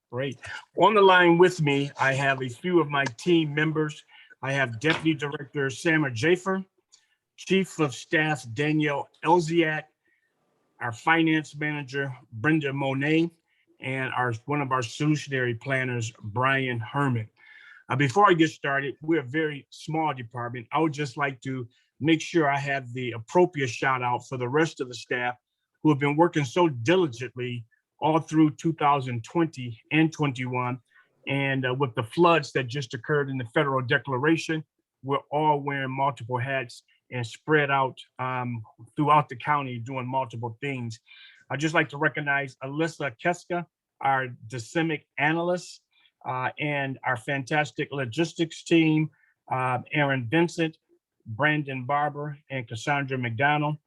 Great. On the line with me, I have a few of my team members. I have Deputy Director Samar Jafer, Chief of Staff Danielle Elziak, our Finance Manager Brenda Monet, and one of our solutionary planners, Brian Herman. Before I get started, we're a very small department. I would just like to make sure I have the appropriate shout out for the rest of the staff who have been working so diligently all through 2020 and 21. And with the floods that just occurred in the federal declaration, we're all wearing multiple hats and spread out throughout the county doing multiple things. I'd just like to recognize Alyssa Keska, our DSEMIC analyst, and our fantastic logistics team, Aaron Vincent, Brandon Barber, and Cassandra McDonald,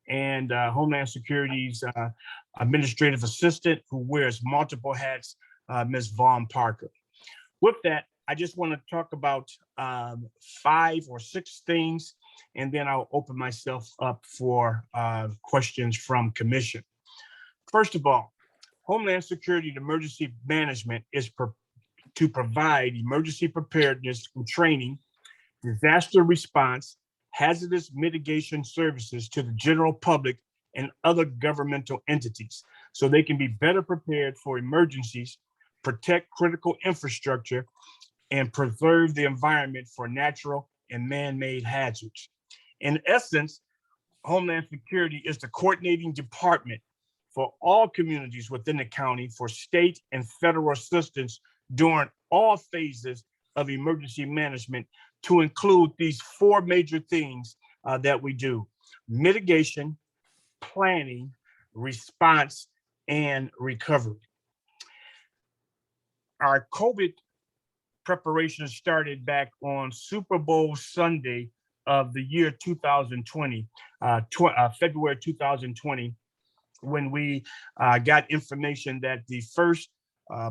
and Homeland Security's administrative assistant who wears multiple hats, Ms. Vaughn Parker. With that, I just want to talk about 5 or 6 things, and then I'll open myself up for questions from commission. First of all, Homeland Security Emergency Management is to provide emergency preparedness and training, disaster response, hazardous mitigation services to the general public and other governmental entities so they can be better prepared for emergencies, protect critical infrastructure, and preserve the environment for natural and man-made hazards. In essence, Homeland Security is the coordinating department for all communities within the county for state and federal assistance during all phases of emergency management, to include these 4 major things that we do: mitigation, planning, response, and recovery. Our COVID preparation started back on Super Bowl Sunday of the year 2020, February 2020, when we got information that the first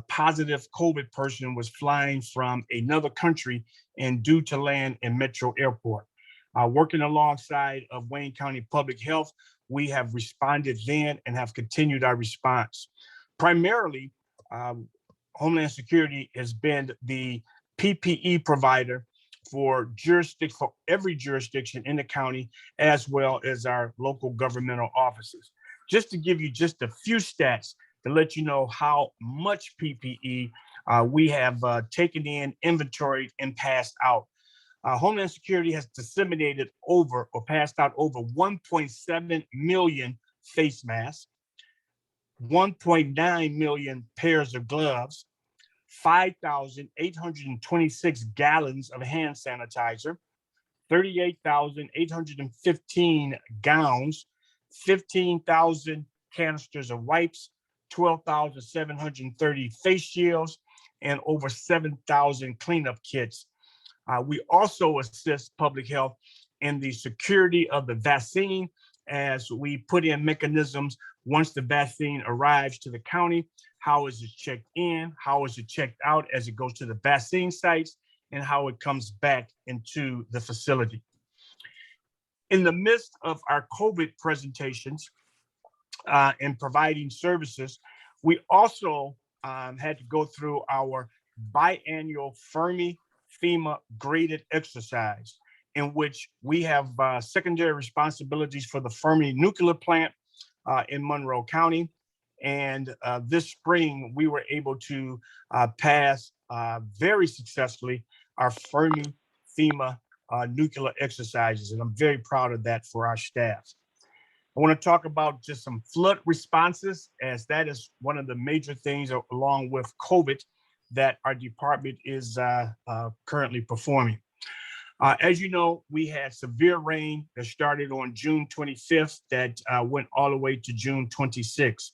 positive COVID person was flying from another country and due to land in Metro Airport. Working alongside of Wayne County Public Health, we have responded then and have continued our response. Primarily, Homeland Security has been the PPE provider for every jurisdiction in the county, as well as our local governmental offices. Just to give you just a few stats to let you know how much PPE we have taken in, inventoried, and passed out. Homeland Security has disseminated or passed out over 1.7 million face masks, 1.9 million pairs of gloves, 5,826 gallons of hand sanitizer, 38,815 gowns, 15,000 canisters of wipes, 12,730 face shields, and over 7,000 cleanup kits. We also assist public health in the security of the vaccine as we put in mechanisms once the vaccine arrives to the county. How is it checked in? How is it checked out as it goes to the vaccine sites, and how it comes back into the facility? In the midst of our COVID presentations and providing services, we also had to go through our biannual Fermi FEMA graded exercise, in which we have secondary responsibilities for the Fermi nuclear plant in Monroe County. And this spring, we were able to pass very successfully our Fermi FEMA nuclear exercises. And I'm very proud of that for our staff. I want to talk about just some flood responses, as that is one of the major things, along with COVID, that our department is currently performing. As you know, we had severe rain that started on June 25th that went all the way to June 26th.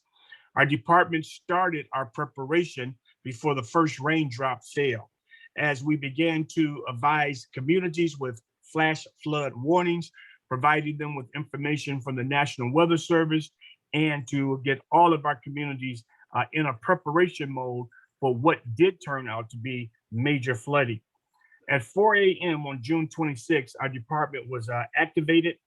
Our department started our preparation before the first raindrop fell, as we began to advise communities with flash flood warnings, providing them with information from the National Weather Service, and to get all of our communities in a preparation mode for what did turn out to be major flooding. At 4 a.m. on June 26th, our department was activated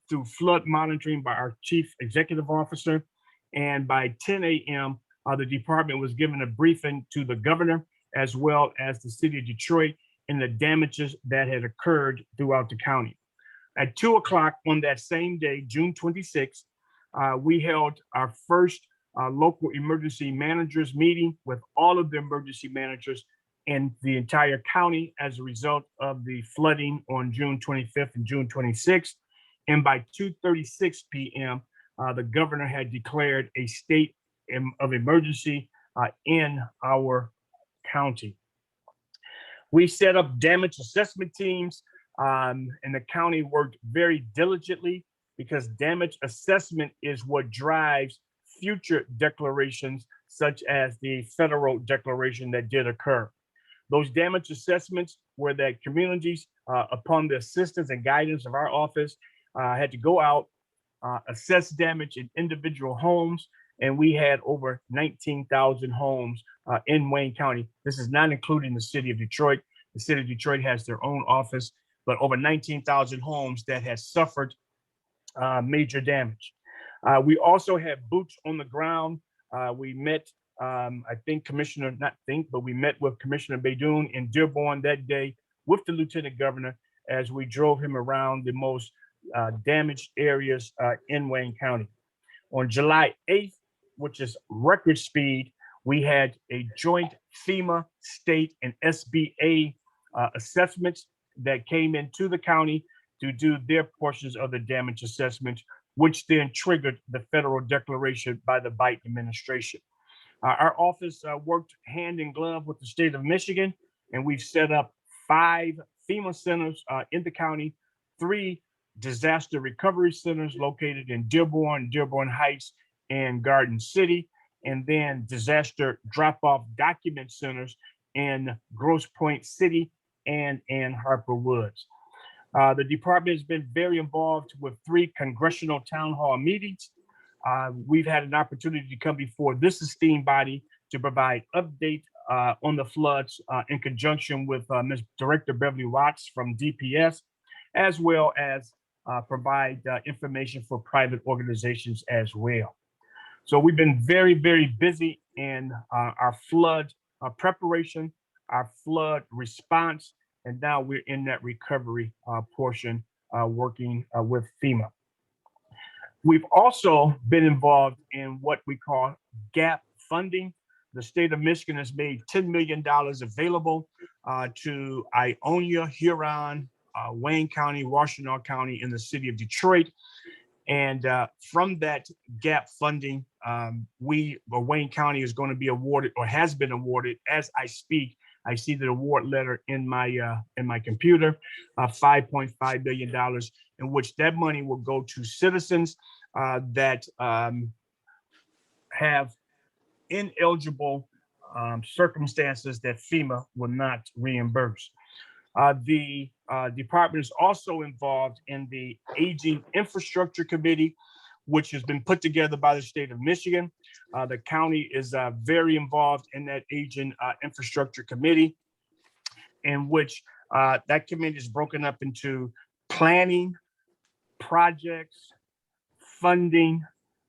through flood monitoring by our Chief Executive Officer. And by 10 a.m., the department was given a briefing to the governor as well as the city of Detroit and the damages that had occurred throughout the county. At 2 o'clock on that same day, June 26th, we held our first local emergency managers meeting with all of the emergency managers in the entire county as a result of the flooding on June 25th and June 26th. And by 2:36 p.m., the governor had declared a state of emergency in our county. We set up damage assessment teams, and the county worked very diligently because damage assessment is what drives future declarations, such as the federal declaration that did occur. Those damage assessments were that communities, upon the assistance and guidance of our office, had to go out, assess damage in individual homes, and we had over 19,000 homes in Wayne County. This is not including the city of Detroit. The city of Detroit has their own office, but over 19,000 homes that has suffered major damage. We also had boots on the ground. We met, we met with Commissioner Beydoun in Dearborn that day with the Lieutenant Governor as we drove him around the most damaged areas in Wayne County. On July 8th, which is record speed, we had a joint FEMA, state, and SBA assessments that came into the county to do their portions of the damage assessment, which then triggered the federal declaration by the Biden administration. Our office worked hand in glove with the state of Michigan, and we've set up 5 FEMA centers in the county, 3 disaster recovery centers located in Dearborn, Dearborn Heights, and Garden City, and then disaster drop-off document centers in Grosse Pointe City and in Harper Woods. The department has been very involved with 3 congressional town hall meetings. We've had an opportunity to come before this esteemed body to provide update on the floods in conjunction with Ms. Director Beverly Watts from DPS, as well as provide information for private organizations as well. So we've been very, very busy in our flood preparation, our flood response, and now we're in that recovery portion working with FEMA. We've also been involved in what we call gap funding. The state of Michigan has made $10 million available to Ionia, Huron, Wayne County, Washtenaw County, and the city of Detroit. And from that gap funding, Wayne County is going to be awarded, or has been awarded as I speak. I see the award letter in my computer, $5.5 billion, in which that money will go to citizens that have ineligible circumstances that FEMA will not reimburse. The department is also involved in the Aging Infrastructure Committee, which has been put together by the state of Michigan. The county is very involved in that Aging Infrastructure Committee, in which that committee is broken up into planning, projects, funding,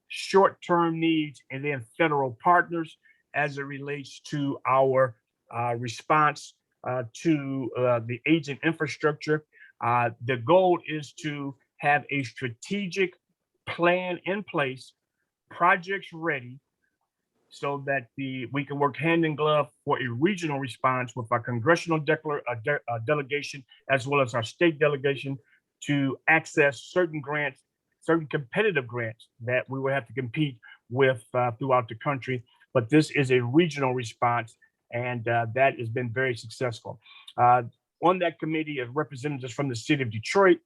short-term needs, and then federal partners as it relates to our response to the aging infrastructure. The goal is to have a strategic plan in place, projects ready, so that we can work hand in glove for a regional response with our congressional delegation, as well as our state delegation, to access certain grants, certain competitive grants that we will have to compete with throughout the country. But this is a regional response, and that has been very successful. On that committee are representatives from the city of Detroit,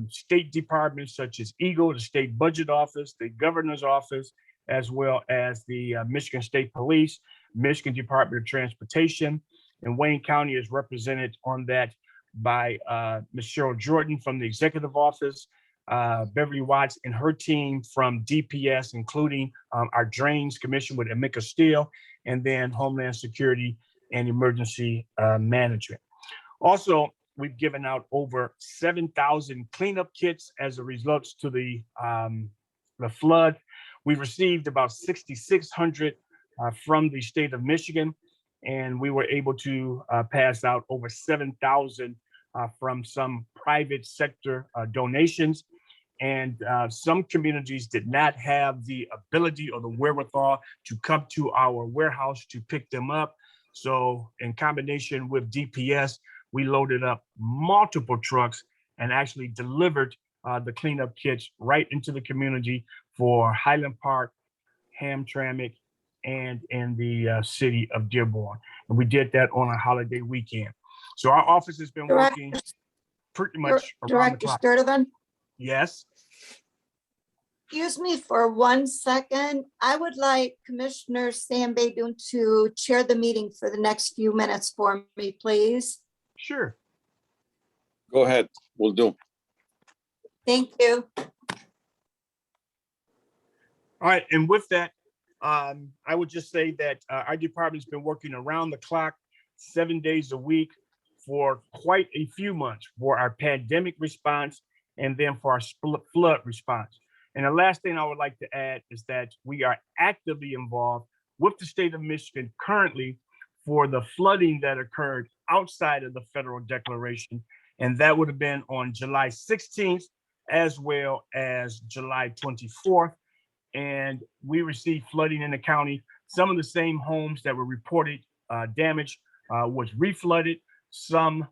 state departments such as EGLE, the state budget office, the governor's office, as well as the Michigan State Police, Michigan Department of Transportation, and Wayne County is represented on that by Ms. Cheryl Jordan from the executive office, Beverly Watts and her team from DPS, including our Drains Commission with Amika Steele, and then Homeland Security and Emergency Management. Also, we've given out over 7,000 cleanup kits as a result to the flood. We received about 6,600 from the state of Michigan, and we were able to pass out over 7,000 from some private sector donations. And some communities did not have the ability or the wherewithal to come to our warehouse to pick them up. So in combination with DPS, we loaded up multiple trucks and actually delivered the cleanup kits right into the community for Highland Park, Hamtramck, and in the city of Dearborn. And we did that on a holiday weekend. So our office has been working pretty much around the Director clock. Sturdivant, Yes. excuse me for 1 second. I would like Commissioner Sam Baydun to chair the meeting for the next few minutes for me, please. Sure. Go ahead, we'll do. Thank you. All right, and with that, I would just say that our department's been working around the clock, 7 days a week for quite a few months for our pandemic response and then for our flood response. And the last thing I would like to add is that we are actively involved with the state of Michigan currently for the flooding that occurred outside of the federal declaration. And that would have been on July 16th as well as July 24th. And we received flooding in the county. Some of the same homes that were reported damage was reflooded. Some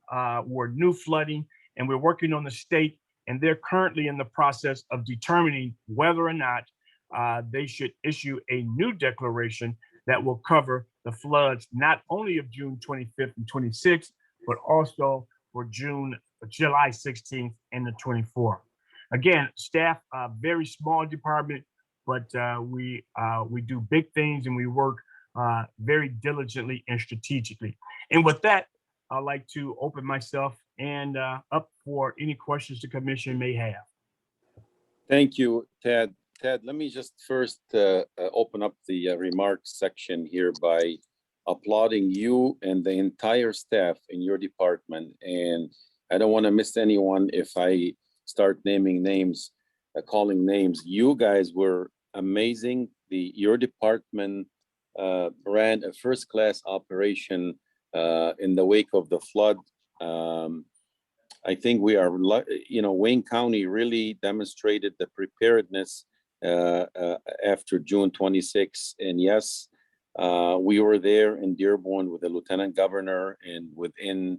were new flooding, and we're working on the state, and they're currently in the process of determining whether or not they should issue a new declaration that will cover the floods, not only of June 25th and 26th, but also for July 16th and the 24th. Again, staff, very small department, but we do big things and we work very diligently and strategically. And with that, I'd like to open myself and up for any questions the commission may have. Thank you, Ted. Ted, let me just first open up the remarks section here by applauding you and the entire staff in your department. And I don't want to miss anyone if I start naming names, calling names. You guys were amazing. Your department ran a first-class operation in the wake of the flood. I think we are, Wayne County really demonstrated the preparedness after June 26. And yes, we were there in Dearborn with the Lieutenant Governor, and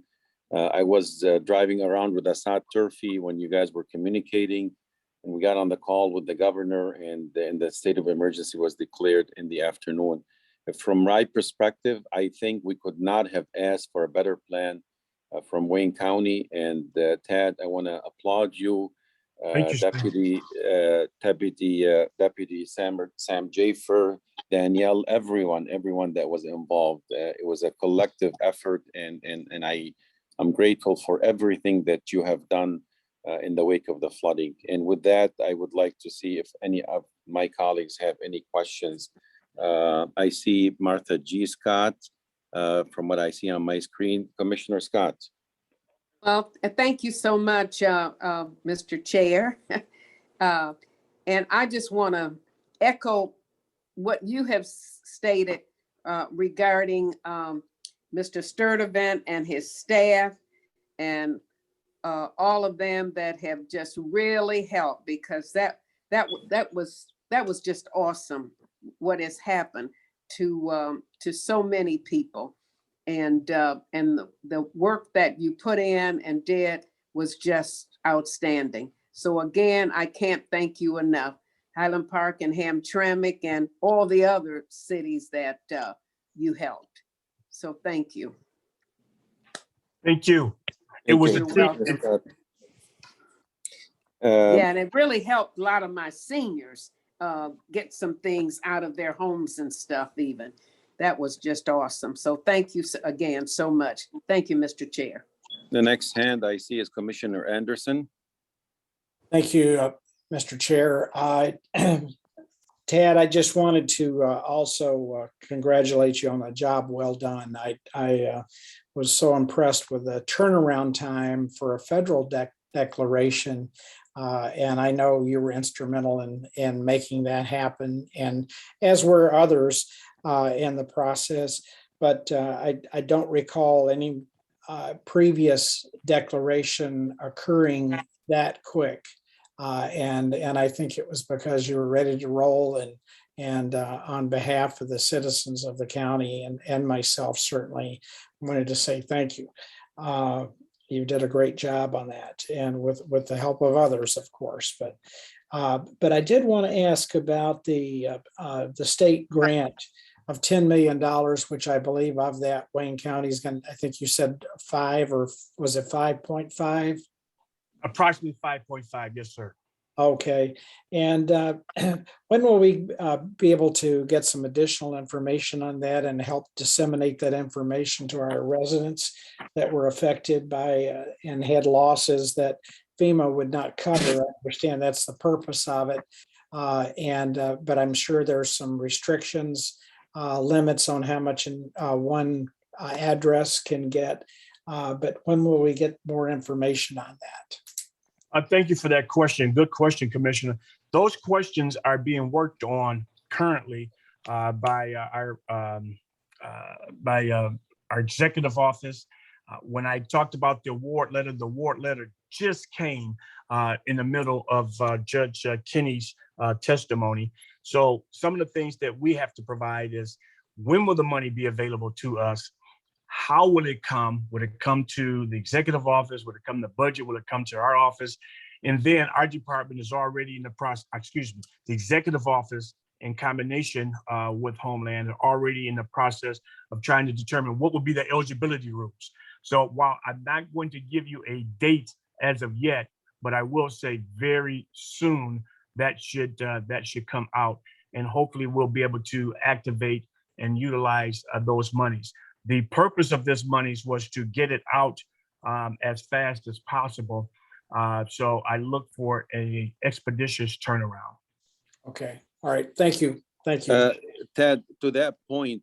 I was driving around with Assad Turfi when you guys were communicating, and we got on the call with the governor, and the state of emergency was declared in the afternoon. From my perspective, I think we could not have asked for a better plan from Wayne County. And Tad, I want to applaud you, Deputy Sam Jafer, Danielle, everyone that was involved. It was a collective effort, and I'm grateful for everything that you have done in the wake of the flooding. And with that, I would like to see if any of my colleagues have any questions. I see Martha G. Scott from what I see on my screen. Commissioner Scott. Well, thank you so much, Mr. Chair. And I just want to echo what you have stated regarding Mr. Sturdivant and his staff and all of them that have just really helped, because that was just awesome what has happened to so many people. And the work that you put in and did was just outstanding. So again, I can't thank you enough. Highland Park and Hamtramck and all the other cities that you helped. So thank you. Thank you. It was a team. Yeah, and it really helped a lot of my seniors get some things out of their homes and stuff even. That was just awesome. So thank you again so much. Thank you, Mr. Chair. The next hand I see is Commissioner Anderson. Thank you, Mr. Chair. Tad, I just wanted to also congratulate you on a job well done. I was so impressed with the turnaround time for a federal declaration. And I know you were instrumental in making that happen, and as were others in the process. But I don't recall any previous declaration occurring that quick. And I think it was because you were ready to roll, and on behalf of the citizens of the county and myself, certainly wanted to say thank you. You did a great job on that, and with the help of others, of course. But I did want to ask about the state grant of $10 million, which I believe of that Wayne County is going to, I think you said 5, or was it 5.5? Approximately 5.5, yes, sir. Okay, and when will we be able to get some additional information on that and help disseminate that information to our residents that were affected by and had losses that FEMA would not cover? I understand that's the purpose of it, but I'm sure there's some restrictions, limits on how much one address can get. But when will we get more information on that? Thank you for that question. Good question, Commissioner. Those questions are being worked on currently by our executive office. When I talked about the award letter just came in the middle of Judge Kinney's testimony. So some of the things that we have to provide is, when will the money be available to us? How will it come? Would it come to the executive office? Would it come to budget? Will it come to our office? And then our department is already in the process, the executive office in combination with Homeland are already in the process of trying to determine what will be the eligibility rules. So while I'm not going to give you a date as of yet, but I will say very soon that should come out, and hopefully we'll be able to activate and utilize those monies. The purpose of this monies was to get it out as fast as possible. So I look for a expeditious turnaround. Okay. All right. Thank you. Thank you. Ted, to that point,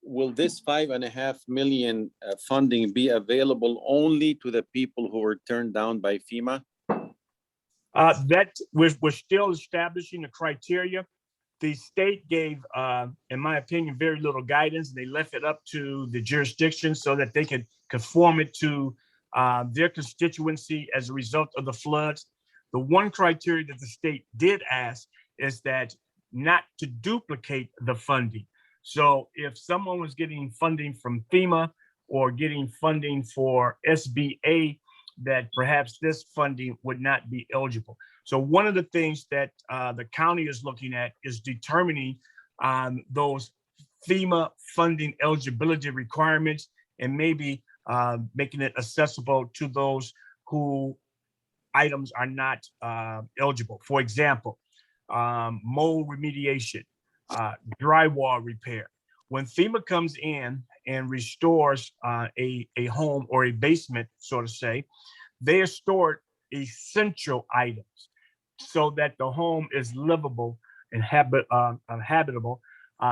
will this $5.5 million funding be available only to the people who were turned down by FEMA? That we're still establishing the criteria. The state gave, in my opinion, very little guidance. They left it up to the jurisdiction so that they could conform it to their constituency as a result of the floods. The one criteria that the state did ask is that not to duplicate the funding. So if someone was getting funding from FEMA or getting funding for SBA, that perhaps this funding would not be eligible. So one of the things that the county is looking at is determining those FEMA funding eligibility requirements, and maybe making it accessible to those who items are not eligible. For example, mold remediation, drywall repair. When FEMA comes in and restores a home or a basement, so to say, they are stored essential items so that the home is livable and habitable,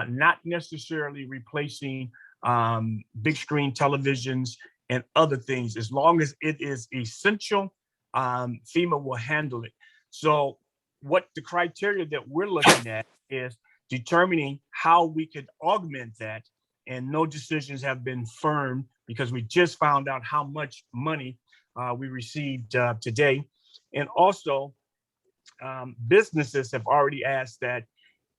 not necessarily replacing big screen televisions and other things. As long as it is essential, FEMA will handle it. So what the criteria that we're looking at is determining how we could augment that, and no decisions have been firm because we just found out how much money we received today. And also, businesses have already asked that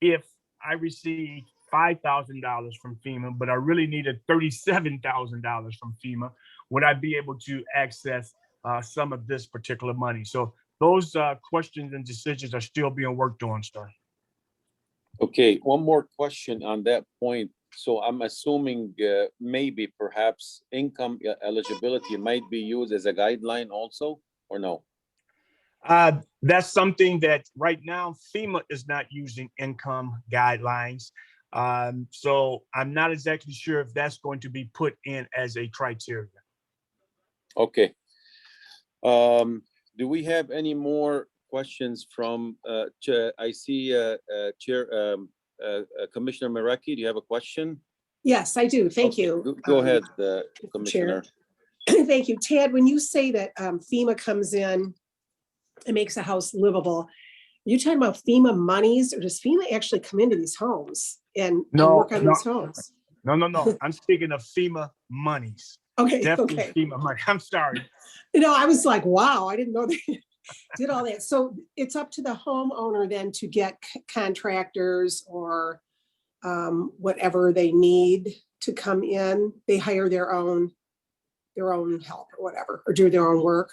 if I received $5,000 from FEMA, but I really needed $37,000 from FEMA, would I be able to access some of this particular money? So those questions and decisions are still being worked on, sir. Okay, one more question on that point. So I'm assuming maybe perhaps income eligibility might be used as a guideline also, or no? That's something that right now FEMA is not using income guidelines. So I'm not exactly sure if that's going to be put in as a criteria. Okay. Do we have any more questions from, I see Chair Commissioner Meraki, do you have a question? Yes, I do. Thank Okay, you. Go ahead, Commissioner. Thank you. Tad, when you say that FEMA comes in and makes a house livable, you talking about FEMA monies, or does FEMA actually come into these homes and work on these homes? No. I'm speaking of FEMA monies. Okay, Definitely okay. FEMA money. I'm sorry. I was like, wow, I didn't know they did all that. So it's up to the homeowner then to get contractors or whatever they need to come in. They hire their own help or whatever, or do their own work.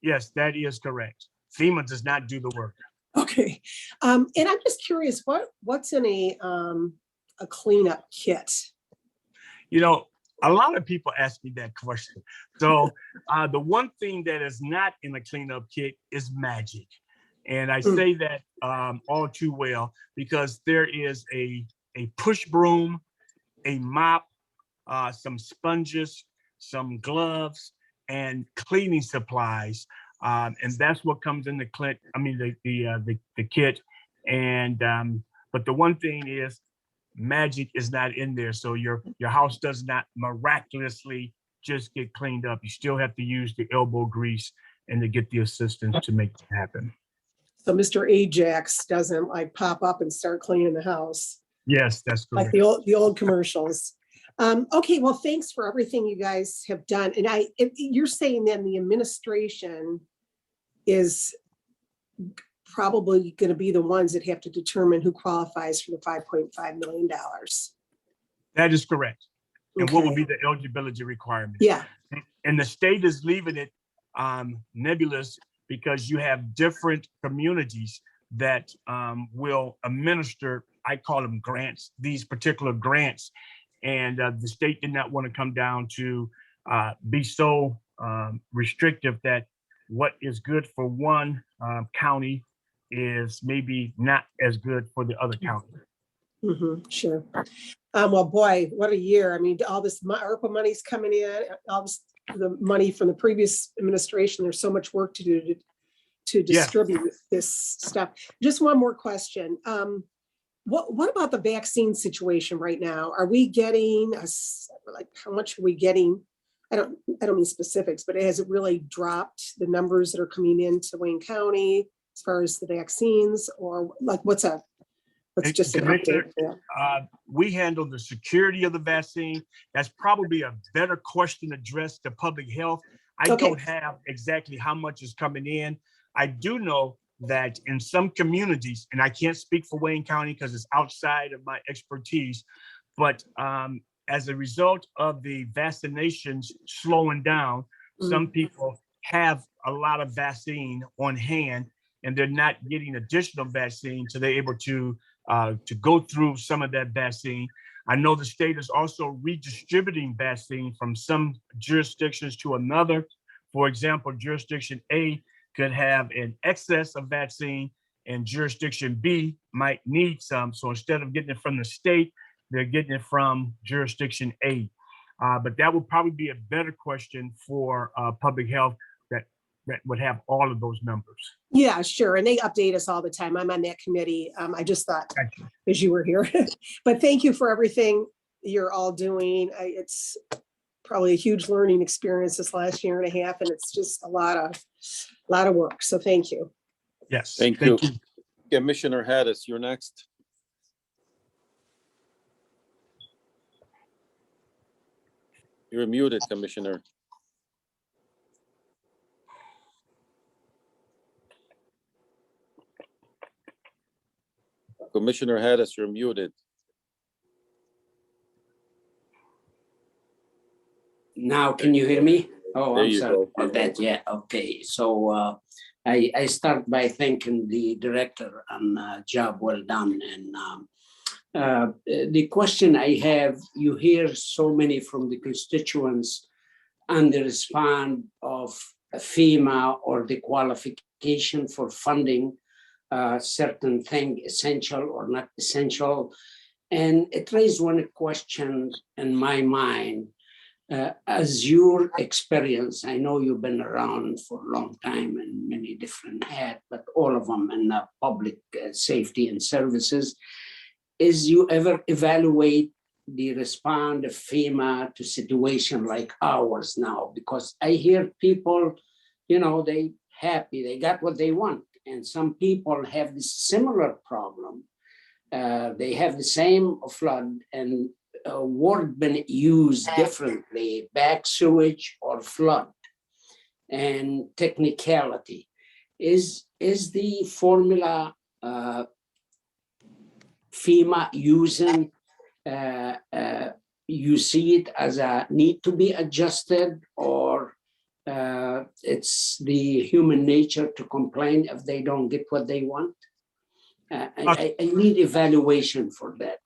Yes, that is correct. FEMA does not do the work. Okay. And I'm just curious, what's in a cleanup kit? A lot of people ask me that question. So the one thing that is not in a cleanup kit is magic. And I say that all too well because there is a push broom, a mop, some sponges, some gloves, and cleaning supplies. And that's what comes in the kit. And but the one thing is, magic is not in there, so your house does not miraculously just get cleaned up. You still have to use the elbow grease and to get the assistance to make it happen. So Mr. Ajax doesn't like pop up and start cleaning the house. Yes, that's correct. Like the old commercials. Okay, well, thanks for everything you guys have done. And you're saying then the administration is probably going to be the ones that have to determine who qualifies for the $5.5 million. That is correct. And Okay. what will be the eligibility requirement? Yeah. And the state is leaving it nebulous because you have different communities that will administer, I call them grants, these particular grants. And the state did not want to come down to be so restrictive that what is good for one county is maybe not as good for the other county. Sure. Well, boy, what a year. I mean, all this ARPA money's coming in, all this, the money from the previous administration. There's so much work to do to distribute this stuff. Just one more question. What about the vaccine situation right now? Are we getting how much are we getting? I don't mean specifics, but has it really dropped the numbers that are coming into Wayne County as far as the vaccines, or like what's just an update? We handle the security of the vaccine. That's probably a better question addressed to public health. I don't have exactly how much is coming in. I do know that in some communities, and I can't speak for Wayne County because it's outside of my expertise, but as a result of the vaccinations slowing down, some people have a lot of vaccine on hand and they're not getting additional vaccine, so they're able to go through some of that vaccine. I know the state is also redistributing vaccine from some jurisdictions to another. For example, jurisdiction A could have an excess of vaccine and jurisdiction B might need some. So instead of getting it from the state, they're getting it from jurisdiction A. But that would probably be a better question for public health that would have all of those numbers. Yeah, sure. And they update us all the time. I'm on that committee. I just thought as you were here, but thank you for everything you're all doing. It's probably a huge learning experience this last year and a half, and it's just a lot of work. So thank you. Yes. Thank you. Commissioner Haddis, you're next. You're muted, Commissioner. Commissioner Haddis, you're muted. Now, can you hear me? Oh, There I'm you sorry go. about that. Yeah, okay. So I start by thanking the director on job well done. And the question I have, you hear so many from the constituents under this fund of FEMA or the qualification for funding certain thing, essential or not essential. And it raised one question in my mind. As your experience, I know you've been around for a long time in many different hats, but all of them in public safety and services. Is you ever evaluate the response of FEMA to situation like ours now? Because I hear people, they happy, they got what they want. And some people have this similar problem. They have the same flood and word been used differently, back sewage or flood. And technicality. Is the formula FEMA using, you see it as a need to be adjusted, or it's the human nature to complain if they don't get what they want? I need evaluation for that.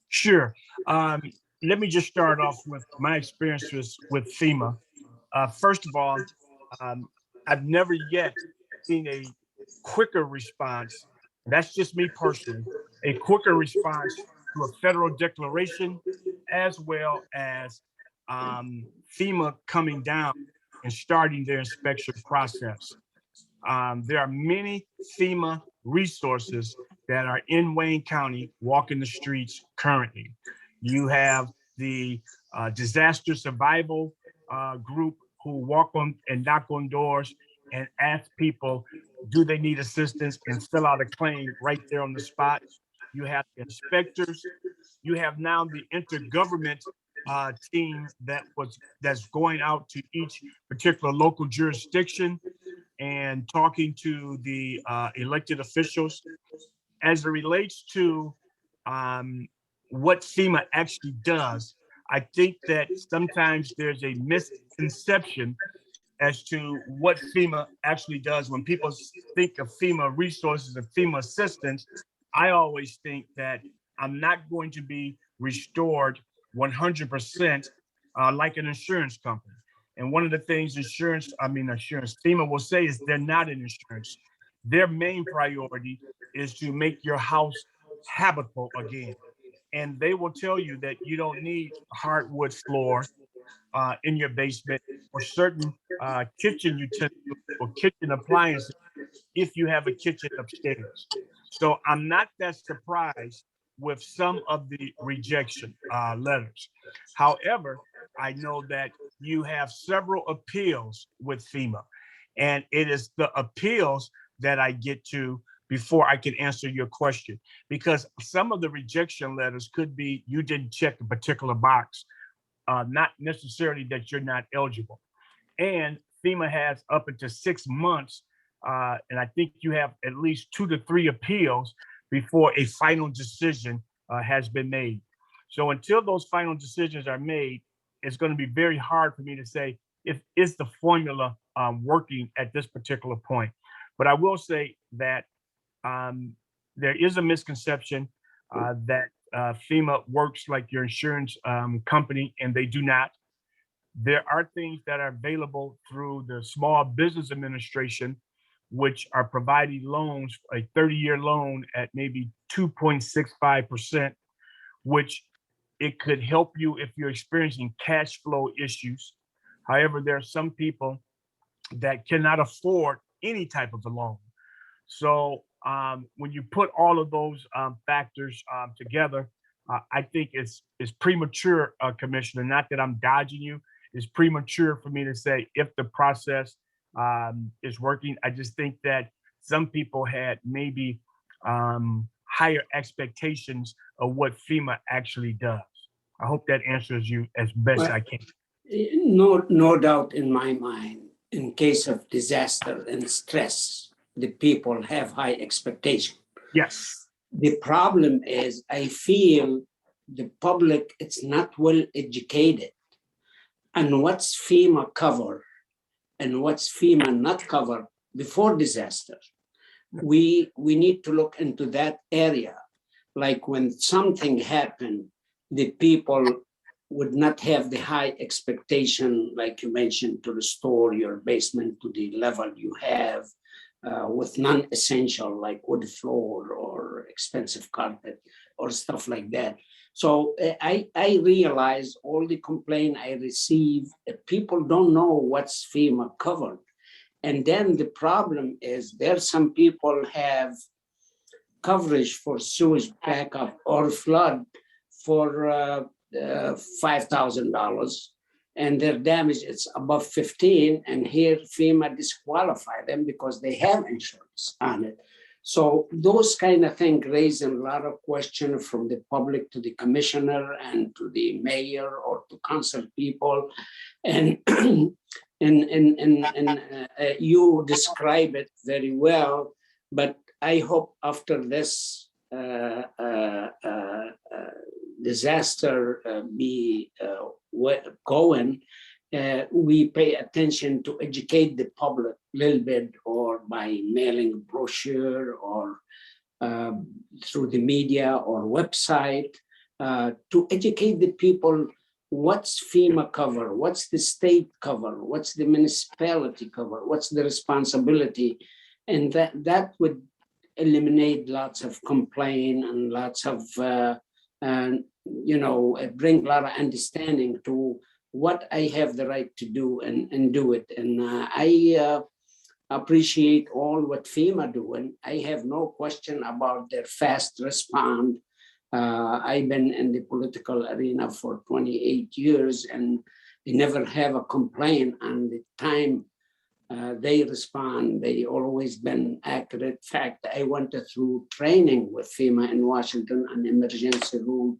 Sure. Let me just start off with my experiences with FEMA. First of all, I've never yet seen a quicker response. That's just me personally, a quicker response to a federal declaration, as well as FEMA coming down and starting their inspection process. There are many FEMA resources that are in Wayne County walking the streets currently. You have the disaster survival group who walk on and knock on doors and ask people, do they need assistance, and fill out a claim right there on the spot. You have inspectors. You have now the intergovernment team that's going out to each particular local jurisdiction and talking to the elected officials. As it relates to what FEMA actually does, I think that sometimes there's a misconception as to what FEMA actually does. When people think of FEMA resources and FEMA assistance, I always think that I'm not going to be restored 100% like an insurance company. And one of the things FEMA will say is they're not an insurance. Their main priority is to make your house habitable again. And they will tell you that you don't need hardwood floor in your basement or certain kitchen utensils or kitchen appliances if you have a kitchen upstairs. So I'm not that surprised with some of the rejection letters. However, I know that you have several appeals with FEMA, and it is the appeals that I get to before I can answer your question, because some of the rejection letters could be you didn't check a particular box, not necessarily that you're not eligible. And FEMA has up until 6 months, and I think you have at least 2 to 3 appeals before a final decision has been made. So until those final decisions are made, it's going to be very hard for me to say if is the formula working at this particular point. But I will say that there is a misconception that FEMA works like your insurance company, and they do not. There are things that are available through the Small Business Administration, which are providing loans, a 30-year loan at maybe 2.65%, which it could help you if you're experiencing cash flow issues. However, there are some people that cannot afford any type of a loan. So when you put all of those factors together, I think it's premature, Commissioner, not that I'm dodging you. It's premature for me to say if the process is working. I just think that some people had maybe higher expectations of what FEMA actually does. I hope that answers you as best I can. No doubt in my mind, in case of disaster and stress, the people have high expectation. Yes. The problem is I feel the public, it's not well educated on what's FEMA cover and what's FEMA not cover before disaster. We need to look into that area. Like when something happened, the people would not have the high expectation, like you mentioned, to restore your basement to the level you have with non-essential like wood floor or expensive carpet or stuff like that. So I realize all the complaint I receive, people don't know what's FEMA covered. And then the problem is there's some people have coverage for sewage backup or flood for $5,000, and their damage is above 15, and here FEMA disqualify them because they have insurance on it. So those kind of things raise a lot of question from the public to the commissioner and to the mayor or to council people. And you describe it very well, but I hope after this disaster be going, we pay attention to educate the public a little bit, or by mailing a brochure, or through the media or website, to educate the people what's FEMA cover, what's the state cover, what's the municipality cover, what's the responsibility, and that would eliminate lots of complaint and lots of bring a lot of understanding to what I have the right to do and do it. And I appreciate all what FEMA doing. I have no question about their fast response. I've been in the political arena for 28 years, and they never have a complaint on the time they respond. They always been accurate. In fact, I went through training with FEMA in Washington on emergency room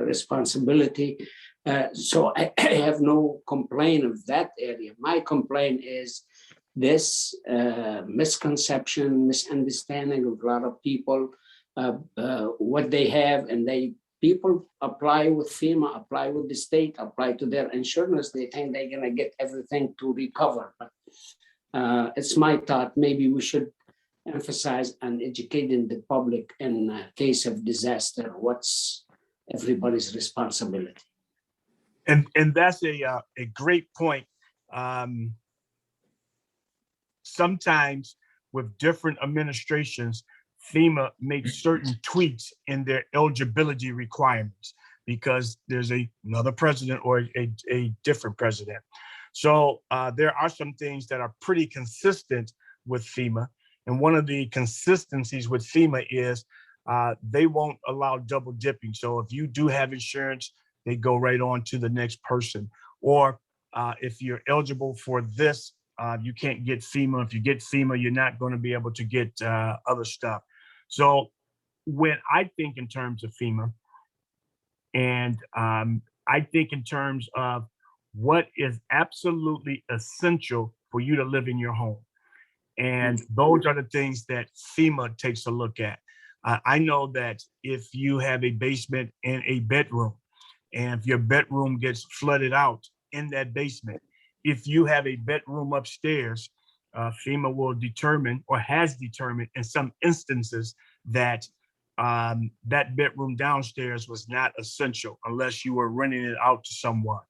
responsibility. So I have no complaint of that area. My complaint is this misconception, misunderstanding of a lot of people, what they have, and people apply with FEMA, apply with the state, apply to their insurance. They think they're gonna get everything to recover. But it's my thought, maybe we should emphasize on educating the public in case of disaster, what's everybody's responsibility. And that's a great point. Sometimes with different administrations, FEMA makes certain tweaks in their eligibility requirements because there's another president or a different president. So there are some things that are pretty consistent with FEMA. And one of the consistencies with FEMA is they won't allow double dipping. So if you do have insurance, they go right on to the next person. Or if you're eligible for this, you can't get FEMA. If you get FEMA, you're not going to be able to get other stuff. So when I think in terms of FEMA, and I think in terms of what is absolutely essential for you to live in your home. And those are the things that FEMA takes a look at. I know that if you have a basement and a bedroom, and if your bedroom gets flooded out in that basement, if you have a bedroom upstairs, FEMA will determine, or has determined in some instances, that that bedroom downstairs was not essential unless you were renting it out to someone.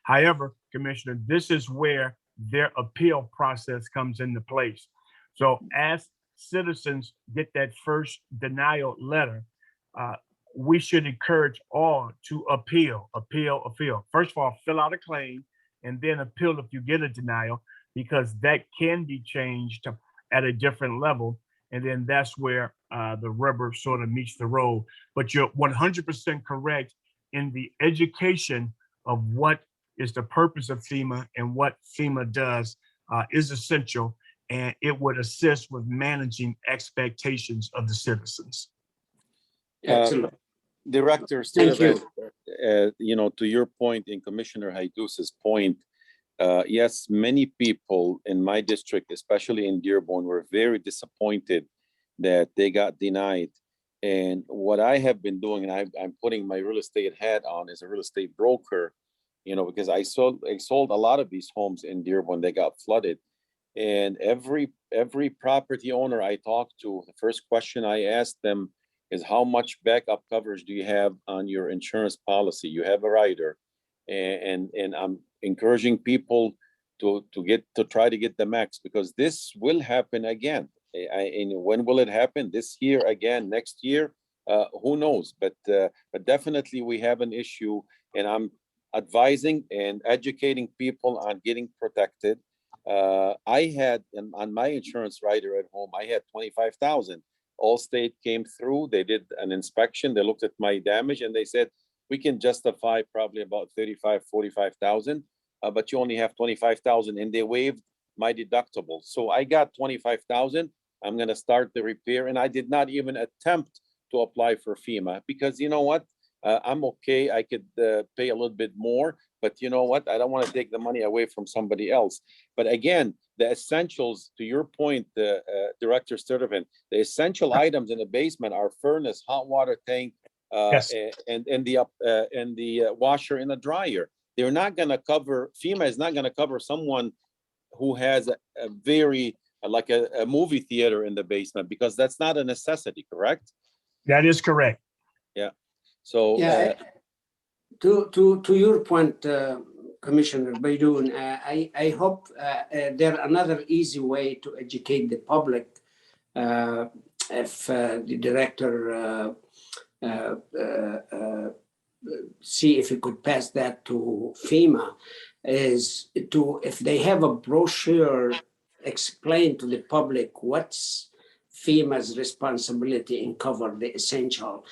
However, Commissioner, this is where their appeal process comes into place. So as citizens get that first denial letter, we should encourage all to appeal. First of all, fill out a claim and then appeal if you get a denial, because that can be changed at a different level. And then that's where the rubber sort of meets the road. But you're 100% correct in the education of what is the purpose of FEMA and what FEMA does is essential, and it would assist with managing expectations of the citizens. Director, Thank you. To your point and Commissioner Haidus's point, yes, many people in my district, especially in Dearborn, were very disappointed that they got denied. And what I have been doing, and I'm putting my real estate hat on as a real estate broker, because I sold a lot of these homes in Dearborn. They got flooded, and every property owner I talked to, the first question I asked them is, how much backup coverage do you have on your insurance policy? You have a rider, and I'm encouraging people to try to get the max, because this will happen again. And when will it happen? This year again, next year? who knows? But definitely we have an issue, and I'm advising and educating people on getting protected. I had on my insurance rider at home, I had 25,000. Allstate came through, they did an inspection, they looked at my damage, and they said, we can justify probably about 35, 45,000, but you only have 25,000, and they waived my deductible. So I got 25,000. I'm going to start the repair, and I did not even attempt to apply for FEMA because you know what? I'm okay. I could pay a little bit more, but you know what? I don't want to take the money away from somebody else. But again, the essentials, to your point, Director Sturtevant, the essential items in the basement are furnace, hot water tank, Yes. and the washer and the dryer. They're not going to cover, FEMA is not going to cover someone who has a very, like a movie theater in the basement, because that's not a necessity, correct? That is correct. Yeah. So Yeah, to your point, Commissioner Baidoun, I hope there another easy way to educate the public if the director see if he could pass that to FEMA, is to, if they have a brochure, explain to the public what's FEMA's responsibility and cover the essential,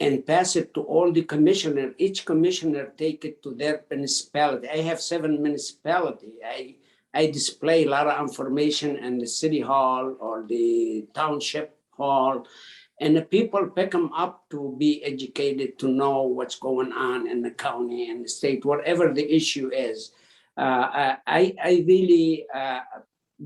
and pass it to all the commissioner. Each commissioner take it to their municipality. I have 7 municipalities. I display a lot of information in the city hall or the township hall, and the people pick them up to be educated, to know what's going on in the county and the state, whatever the issue is. I really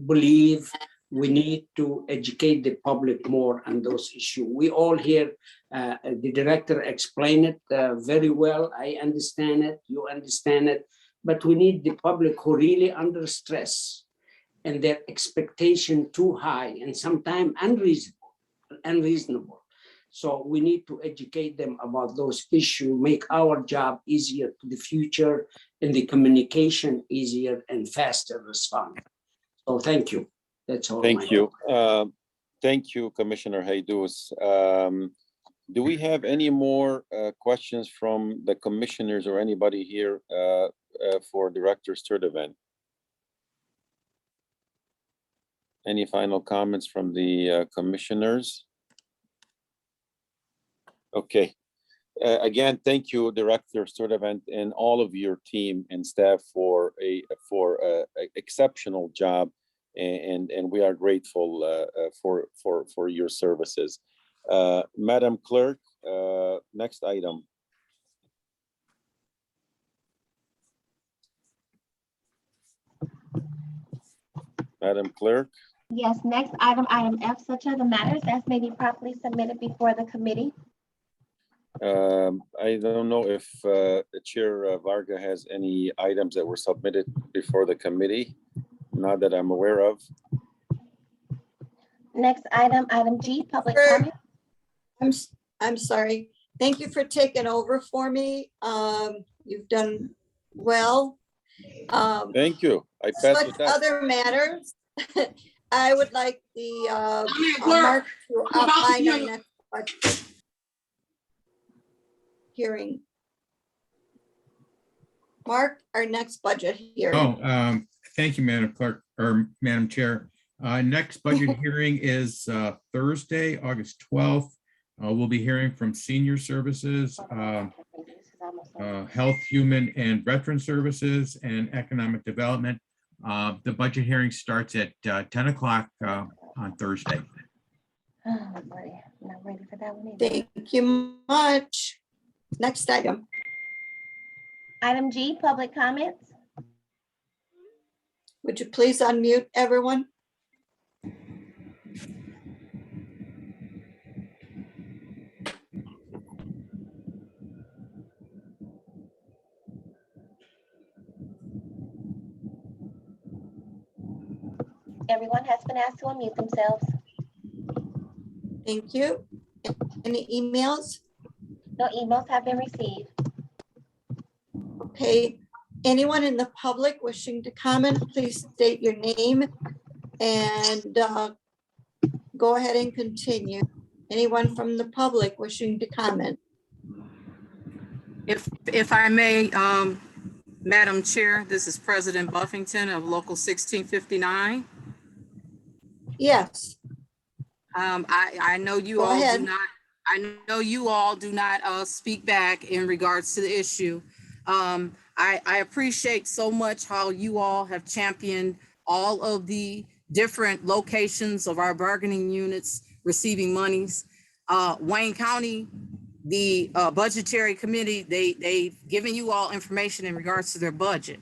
believe we need to educate the public more on those issues. We all hear the director explain it very well. I understand it, you understand it, but we need the public who really under stress and their expectation too high and sometimes unreasonable. So we need to educate them about those issues, make our job easier to the future and the communication easier and faster respond. So thank you. That's all. thank you. Thank you, Commissioner Haydous. Do we have any more questions from the commissioners or anybody here for Director Sturtevant? Any final comments from the commissioners? Okay. Again, thank you, Director Sturtevant, and all of your team and staff for a exceptional job, and we are grateful for your services. Madam Clerk, next item. Madam Clerk. Yes, next item, item F, such other matters as may be properly submitted before the committee. I don't know if the Chair Varga has any items that were submitted before the committee, not that I'm aware of. Next item, item G, public Sure. comment. I'm sorry. Thank you for taking over for me. You've done well. Thank you. I passed Such the test. other matters, I would like the Mark to outline our next budget hearing. Mark, our next budget hearing. Oh, thank you, Madam Clerk, or Madam Chair. Next budget hearing is Thursday, August 12th. We'll be hearing from Senior Services, Health, Human, and Veteran Services, and Economic Development. The budget hearing starts at 10 o'clock on Thursday. Oh, boy, I'm not ready for that one either. Thank you much. Next item. Item G, public comments. Would you please unmute everyone? Everyone has been asked to unmute themselves. Thank you. Any emails? No emails have been received. Okay. Anyone in the public wishing to comment, please state your name and go ahead and continue. Anyone from the public wishing to comment? If I may, Madam Chair, this is President Buffington of Local 1659. Yes, I know you Go all ahead. do not, I know you all do not speak back in regards to the issue. I appreciate so much how you all have championed all of the different locations of our bargaining units receiving monies. Wayne County, the budgetary committee, they've given you all information in regards to their budget.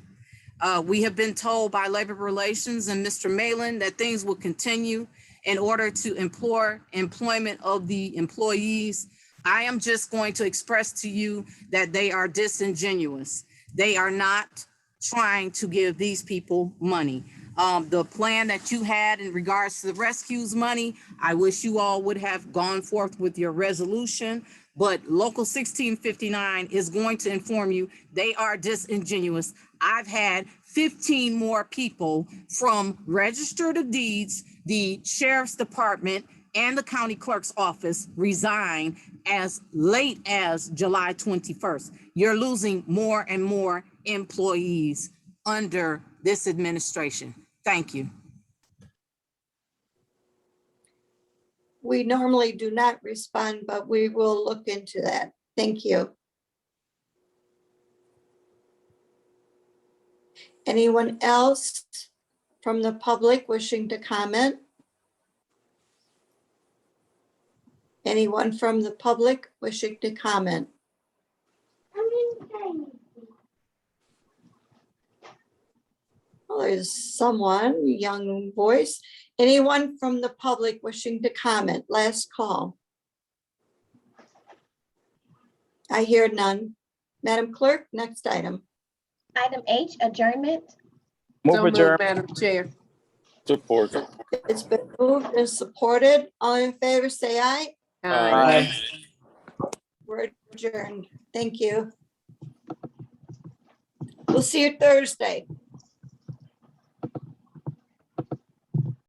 We have been told by Labor Relations and Mr. Malin that things will continue in order to implore employment of the employees. I am just going to express to you that they are disingenuous. They are not trying to give these people money. The plan that you had in regards to the rescues money, I wish you all would have gone forth with your resolution, but Local 1659 is going to inform you they are disingenuous. I've had 15 more people from Register of Deeds, the Sheriff's Department, and the County Clerk's Office resign as late as July 21st. You're losing more and more employees under this administration. Thank you. we normally do not respond, but we will look into that. Thank you. Anyone else from the public wishing to comment? Anyone from the public wishing to comment? Well, there's someone, young voice. Anyone from the public wishing to comment? Last call. I hear none. Madam Clerk, next item. Item H, adjournment. Move So moved, adjourn. Madam Chair. Support. It's been moved and supported. All in favor, say aye. Aye. We're adjourned. Thank you. We'll see you Thursday.